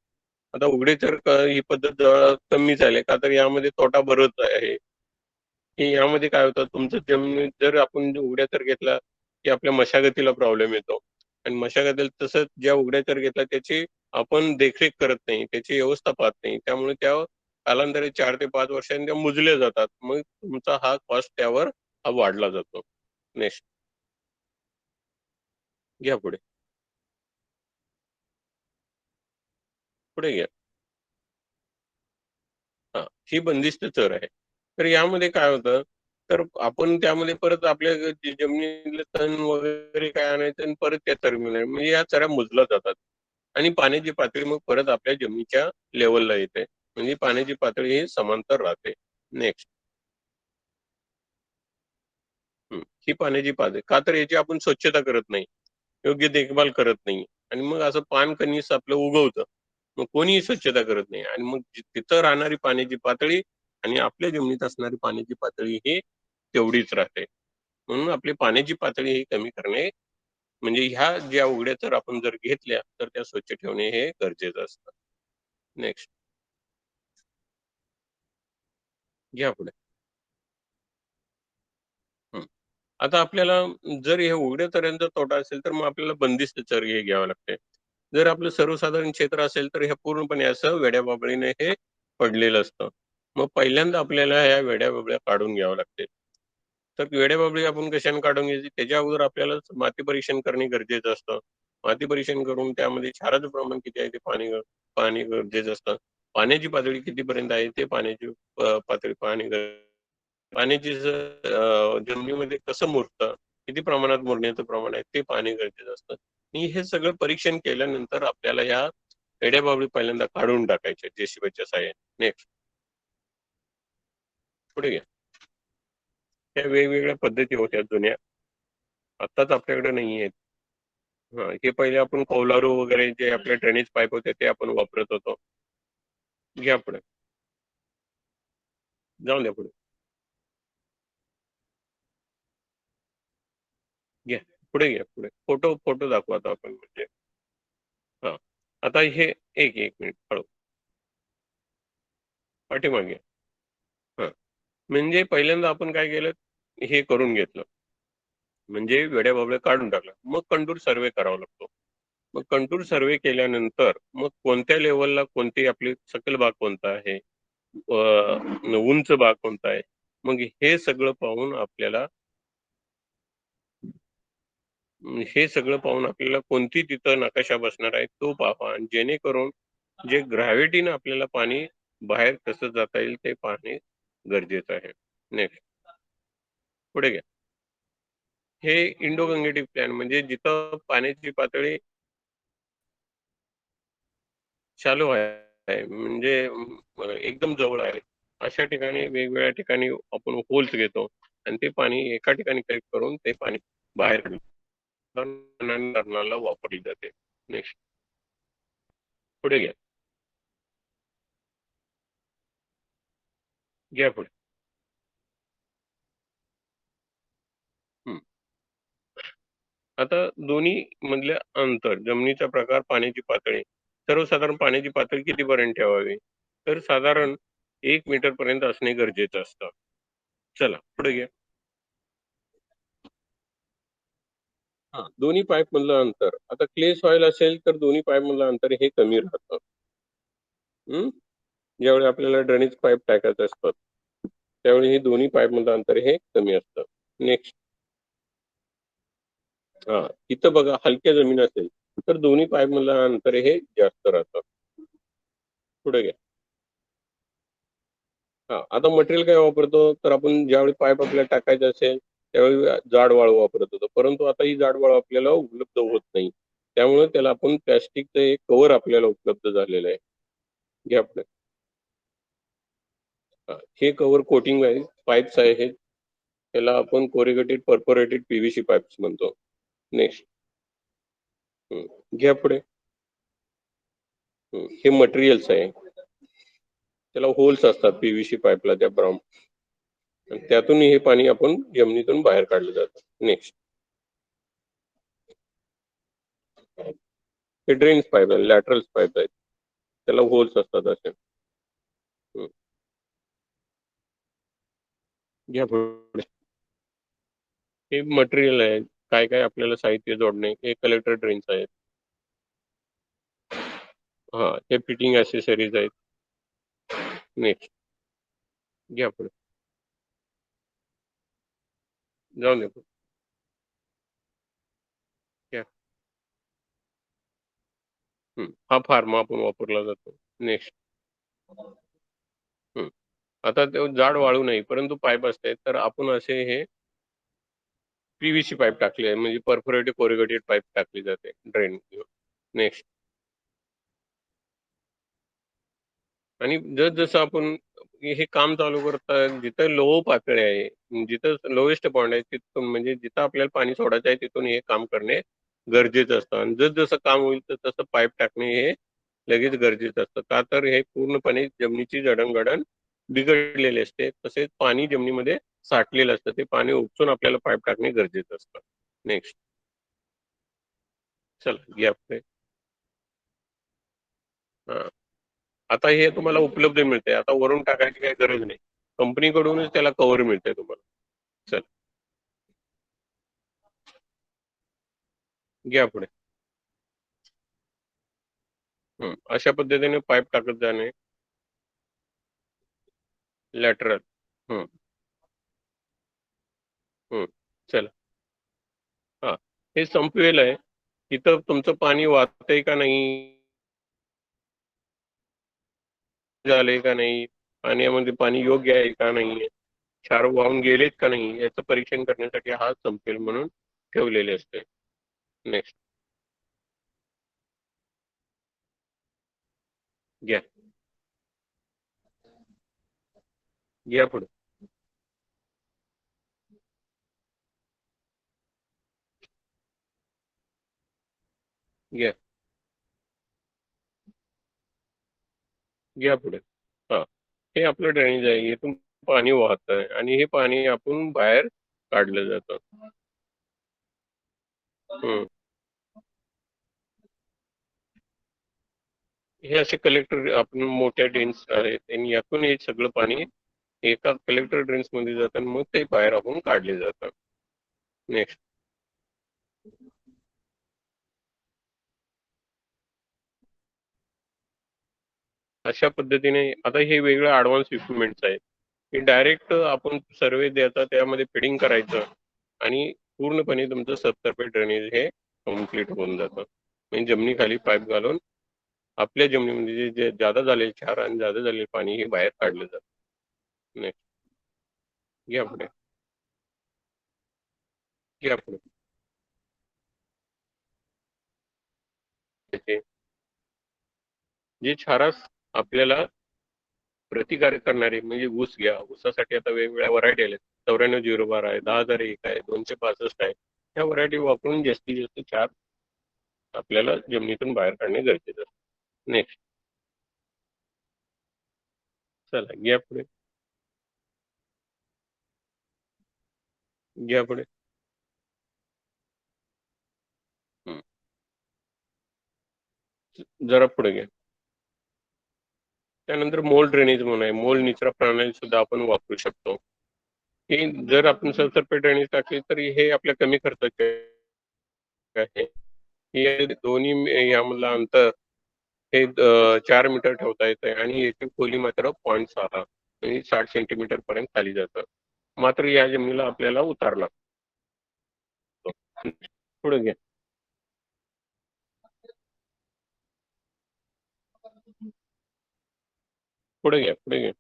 आता उघडे चर ही पद्धत जरा कमी झाली, का तर यामध्ये तोटा बरंच आहे की यामध्ये काय होतं, तुमचं जमिनीत जर आपण उघड्या चर घेतला की आपल्या मशागतीला प्रॉब्लेम येतो. आणि मशागतीला तसंच ज्या उघड्या चर घेतला त्याची आपण देखरेख करत नाही, त्याची व्यवस्था पाहत नाही, त्यामुळे त्या कालांतरे 4 ते 5 वर्षांनी त्या मुजल्या जातात. मग तुमचा हा कॉस्ट त्यावर वाढला जातो. नेक्स्ट, घ्या पुढे. पुढे घ्या. हा, ही बंदिस्त चर आहे. तर यामध्ये काय होतं, तर आपण त्यामध्ये परत आपल्या जमिनीतले तण वगैरे काय आणायचं आणि परत त्या चरमध्ये म्हणजे या चऱ्या मुजल्या जातात. आणि पाण्याची पातळी मग परत आपल्या जमिनीच्या लेवलला येते, म्हणजे पाण्याची पातळी ही समांतर राहते. नेक्स्ट. ही पाण्याची पातळी का तर याची आपण स्वच्छता करत नाही, योग्य देखभाल करत नाही, आणि मग असं पान कणीस आपलं उगवतं. मग कोणीही स्वच्छता करत नाही आणि मग तिथं राहणारी पाण्याची पातळी आणि आपल्या जमिनीत असणारी पाण्याची पातळी ही तेवढीच राहते. म्हणून आपली पाण्याची पातळी ही कमी करणे म्हणजे ह्या ज्या उघड्या तर आपण जर घेतल्या तर त्या स्वच्छ ठेवणे हे गरजेचं असतं. नेक्स्ट, घ्या पुढे. आता आपल्याला जर हे उघड्या चऱ्यांचा तोटा असेल तर मग आपल्याला बंदिस्त चर हे घ्यावं लागते. जर आपलं सर्वसाधारण क्षेत्र असेल तर हे पूर्णपणे असं वेड्याबाबळीने हे पडलेलं असतं. मग पहिल्यांदा आपल्याला ह्या वेड्याबाबळ्या काढून घ्यावं लागते. तर वेड्याबाबळी आपण कशाने काढून घ्यायची? त्याच्या अगोदर आपल्याला माती परीक्षण करणे गरजेचं असतं. माती परीक्षण करून त्यामध्ये क्षाराचं प्रमाण किती आहे ते पाहणे गरजेचं असतं. पाण्याची पातळी कितीपर्यंत आहे ते पाण्याची पातळी पाहणे पाण्याची जमिनीमध्ये कसं मुरतं, किती प्रमाणात मुरण्याचं प्रमाण आहे ते पाहणे गरजेचं असतं. आणि हे सगळं परीक्षण केल्यानंतर आपल्याला या वेड्याबाबळी पहिल्यांदा काढून टाकायच्या जेसीबीच्या साहाय्याने. नेक्स्ट पुढे घ्या. त्या वेगवेगळ्या पद्धती होत्या जुन्या, आत्ताच आपल्याकडे नाही आहेत. हे पहिले आपण कौलारू वगैरे जे आपले ड्रेनेज पाईप होते ते आपण वापरत होतो. घ्या पुढे, जाऊन द्या पुढे, घ्या पुढे, घ्या पुढे. फोटो फोटो दाखवा आता आपण म्हणजे. हा, आता हे एक एक मिनिट हळू पाठीमागे. हा, म्हणजे पहिल्यांदा आपण काय केलं, हे करून घेतलं म्हणजे वेड्याबाबड्या काढून टाकलं. मग कंटूर सर्वे करावा लागतो. मग कंटूर सर्वे केल्यानंतर मग कोणत्या लेवलला कोणती आपली सकल भाग कोणता आहे, उंच भाग कोणता आहे, मग हे सगळं पाहून आपल्याला कोणती तिथं नकाशा बसणार आहे तो पाहा, आणि जेणेकरून जे ग्रॅव्हिटीनं आपल्याला पाणी बाहेर कसं जाता येईल ते पाहणे गरजेचं आहे. नेक्स्ट पुढे घ्या. हे इंडो गंगेटिक प्लॅन म्हणजे जिथं पाण्याची पातळी चालू आहे म्हणजे एकदम जवळ आहे अशा ठिकाणी वेगवेगळ्या ठिकाणी आपण होल्स घेतो आणि ते पाणी एका ठिकाणी कलेक्ट करून ते पाणी बाहेर काढण्याला वापरली जाते. नेक्स्ट पुढे घ्या. घ्या पुढे. हम्म. आता दोन्ही मधले अंतर, जमिनीचा प्रकार, पाण्याची पातळी. सर्वसाधारण पाण्याची पातळी कितीपर्यंत ठेवावी, तर साधारण 1 मीटर पर्यंत असणे गरजेचं असतं. चला पुढे घ्या. दोन्ही पाईप मधलं अंतर, आता क्ले सॉइल असेल तर दोन्ही पाईप मधलं अंतर हे कमी राहतं. ज्यावेळी आपल्याला ड्रेनेज पाईप टाकायचे असतात त्यावेळी हे दोन्ही पाईप मधलं अंतर हे कमी असतं. नेक्स्ट, इथं बघा हलक्या जमीन असेल तर दोन्ही पाईप मधलं अंतर हे जास्त राहतं. पुढे घ्या. आता मटेरियल काय वापरतो, तर आपण ज्यावेळी पाईप आपल्याला टाकायचं असेल त्यावेळी जाड वाळू वापरत होतो, परंतु आता ही जाड वाळू आपल्याला उपलब्ध होत नाही. त्यामुळे त्याला आपण प्लॅस्टिकचं एक कव्हर आपल्याला उपलब्ध झालेलं आहे. घ्या पुढे. हे कव्हर कोटिंग आहे, पाईप्स आहे, त्याला आपण कोरिगेटेड परफोरेटेड पीव्हीसी पाईप्स म्हणतो. नेक्स्ट घ्या पुढे. हे मटेरियल्स आहे, त्याला होल्स असतात पीव्हीसी पाईपला त्या ब्राऊन, त्यातून हे पाणी आपण जमिनीतून बाहेर काढलं जातं. नेक्स्ट, हे ड्रेन्स पाईप आहे, लॅटरल पाईप आहेत, त्याला होल्स असतात असे. घ्या पुढे. हे मटेरियल आहे, काय काय आपल्याला साहित्य जोडणे, हे कलेक्टर ड्रेन्स आहेत. हे फिटिंग ऍक्सेसरीज आहेत. नेक्स्ट घ्या पुढे, जाऊन दे पुढे. घ्या. हा फार्मा आपण वापरला जातो. नेक्स्ट. आता ते जाड वाळू नाही परंतु पाईप असते, तर आपण असे हे पीव्हीसी पाईप टाकले आहे, म्हणजे परफोरेटेड कोरिगेटेड पाईप टाकली जाते ड्रेन. नेक्स्ट, आणि जसं आपण हे काम चालू करतात जिथं लो पातळी आहे, जिथं लोएस्ट पॉइंट आहे तिथून, म्हणजे जिथं आपल्याला पाणी सोडायचं आहे तिथून हे काम करणे गरजेचं असतं. आणि जसं काम होईल तर तसं पाईप टाकणे हे लगेच गरजेचं असतं. का तर हे पूर्णपणे जमिनीची जडणघडण बिघडलेली असते, तसेच पाणी जमिनीमध्ये साठलेलं असतं, ते पाणी उपसून आपल्याला पाईप टाकणे गरजेचं असतं. नेक्स्ट, चला घ्या पुढे. आता हे तुम्हाला उपलब्ध मिळते, आता वरून टाकायची काही गरज नाही, कंपनीकडूनच त्याला कव्हर मिळते तुम्हाला. चल घ्या पुढे. अशा पद्धतीने पाईप टाकत जाणे. लॅटरल. चला. हा, हे संपवेल आहे. इथं तुमचं पाणी वाहतंय का नाही, झालंय का नाही, पाण्यामध्ये पाणी योग्य आहे का नाही, क्षार वाहून गेलेत का नाही, याचं परीक्षण करण्यासाठी हा संपेल म्हणून ठेवलेले असते. नेक्स्ट. घ्या घ्या पुढे. घ्या घ्या पुढे. हा, हे आपलं ड्रेनेज आहे. इथून पाणी वाहत आहे आणि हे पाणी आपण बाहेर काढलं जातं. हे असे कलेक्टर आपण मोठ्या ड्रेन्स आहेत आणि यातून हे सगळं पाणी एका कलेक्टर ड्रेन्स मध्ये जातं आणि मग ते बाहेर आपण काढले जातं. नेक्स्ट. अशा पद्धतीने आता हे वेगळं ऍडव्हान्स इक्विपमेंट्स आहे. हे डायरेक्ट आपण सर्वे द्यायचा, त्यामध्ये फिडिंग करायचं आणि पूर्णपणे तुमचं सबसर्फेस ड्रेनेज हे कम्प्लीट होऊन जातं. म्हणजे जमिनीखाली पाईप घालून आपल्या जमिनीमध्ये जे जादा झालेले क्षार आणि जादा झालेले पाणी हे बाहेर काढलं जातं. नेक्स्ट. घ्या पुढे. घ्या पुढे. त्याचे जे क्षारास आपल्याला प्रतिकार करणारे म्हणजे ऊस घ्या. ऊसासाठी आता वेगवेगळ्या व्हरायटी आल्या. 94-012 आहे, 10,001 आहे, 265 आहे. ह्या व्हरायटी वापरून जास्तीत जास्त क्षार आपल्याला जमिनीतून बाहेर काढणे गरजेचं आहे. नेक्स्ट. चला, घ्या पुढे. घ्या पुढे. जरा पुढे घ्या. त्यानंतर मोल ड्रेनेज म्हणून आहे. मोल निचरा प्रणाली सुद्धा आपण वापरू शकतो. हे जर आपण सबसर्फेस ड्रेनेज टाकले तर हे आपल्या कमी खर्चाचे आहे. हे दोन्ही यामधलं अंतर हे 4 मीटर ठेवता येत आहे आणि याची खोली मात्र 0.6 म्हणजे 60 सेंटीमीटर पर्यंत खाली जातं. मात्र या जमिनीला आपल्याला उतार लागतो. पुढे घ्या. पुढे घ्या. पुढे घ्या.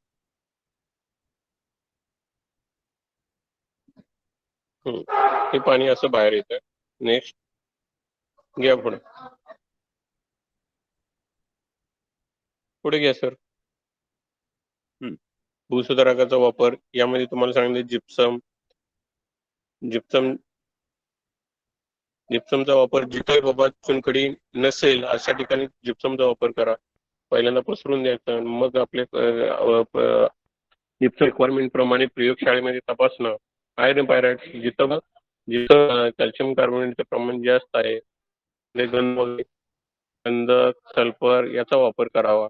हे पाणी असं बाहेर येतं. नेक्स्ट. घ्या पुढे. पुढे घ्या सर. भूसुधारकाचा वापर यामध्ये तुम्हाला सांगितलं जिप्सम. जिप्समचा वापर जिथे बाबा चुनखडी नसेल अशा ठिकाणी जिप्समचा वापर करा. पहिल्यांदा पसरून द्यायचं, मग आपले जिप्सम रिक्वायरमेंट प्रमाणे प्रयोगशाळेमध्ये तपासणं. आयर्न पायराइट जिथं जिथं कॅल्शियम कार्बोनेटचं प्रमाण जास्त आहे, गंधक, सल्फर याचा वापर करावा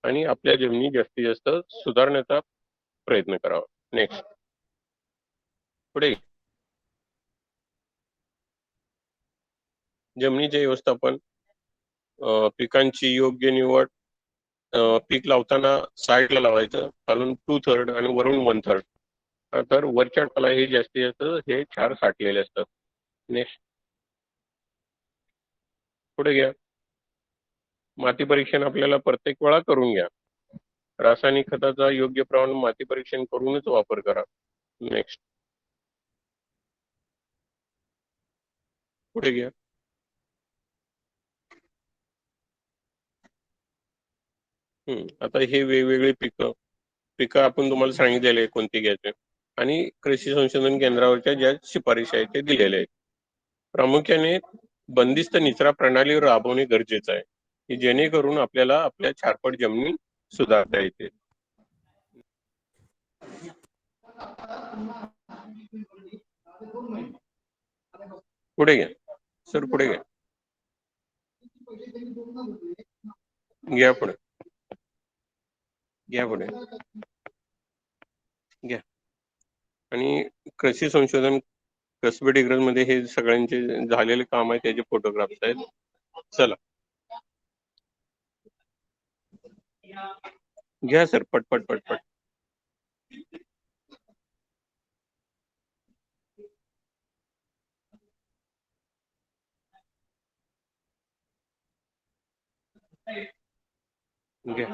आणि आपल्या जमिनी जास्तीत जास्त सुधारण्याचा प्रयत्न करावा. नेक्स्ट. पुढे. जमिनीचे व्यवस्थापन, पिकांची योग्य निवड. पीक लावताना साईडला लावायचं, खालून 2/3 आणि वरून 1/3. तर वरच्या टोकाला हे जास्तीत जास्त हे क्षार साठलेले असतात. नेक्स्ट. पुढे घ्या. माती परीक्षण आपल्याला प्रत्येक वेळा करून घ्या. रासायनिक खताचा योग्य प्रमाणात माती परीक्षण करूनच वापर करा. नेक्स्ट. पुढे घ्या. आता हे वेगवेगळे पिकं आपण तुम्हाला सांगितलेले आहे कोणती घ्यायचे आणि कृषी संशोधन केंद्रावरच्या ज्या शिफारशी आहेत ते दिलेले आहेत. प्रामुख्याने बंदिस्त निचरा प्रणाली राबवणे गरजेचं आहे, की जेणेकरून आपल्याला आपल्या छारपट जमिनी सुधारता येते. पुढे घ्या सर. पुढे घ्या. घ्या पुढे. घ्या पुढे. घ्या. आणि कृषी संशोधन कसबे डिग्रज मध्ये हे सगळ्यांचे झालेले काम आहे त्याचे फोटोग्राफ्स आहेत. चला घ्या सर, पटपट पटपट. घ्या.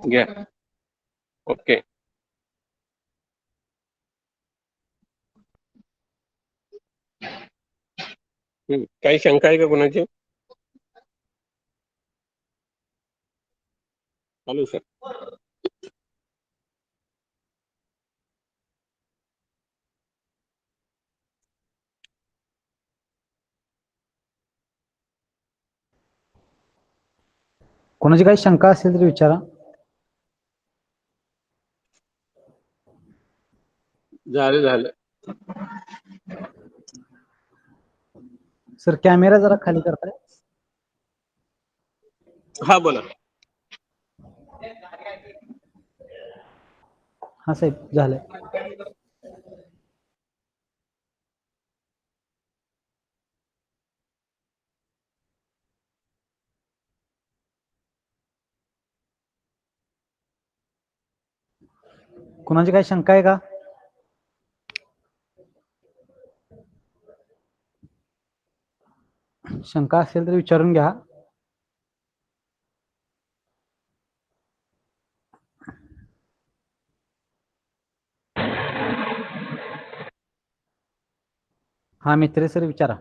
घ्या. ओके. काही शंका आहे का कोणाची? चालू सर. कोणाची काही शंका असेल तरी विचारा. झालं. सर कॅमेरा जरा खाली करताय. हा बोला. हा साहेब झालंय. कोणाची काही शंका आहे का? शंका असेल तर विचारून घ्या. हा मित्रे सर विचारा.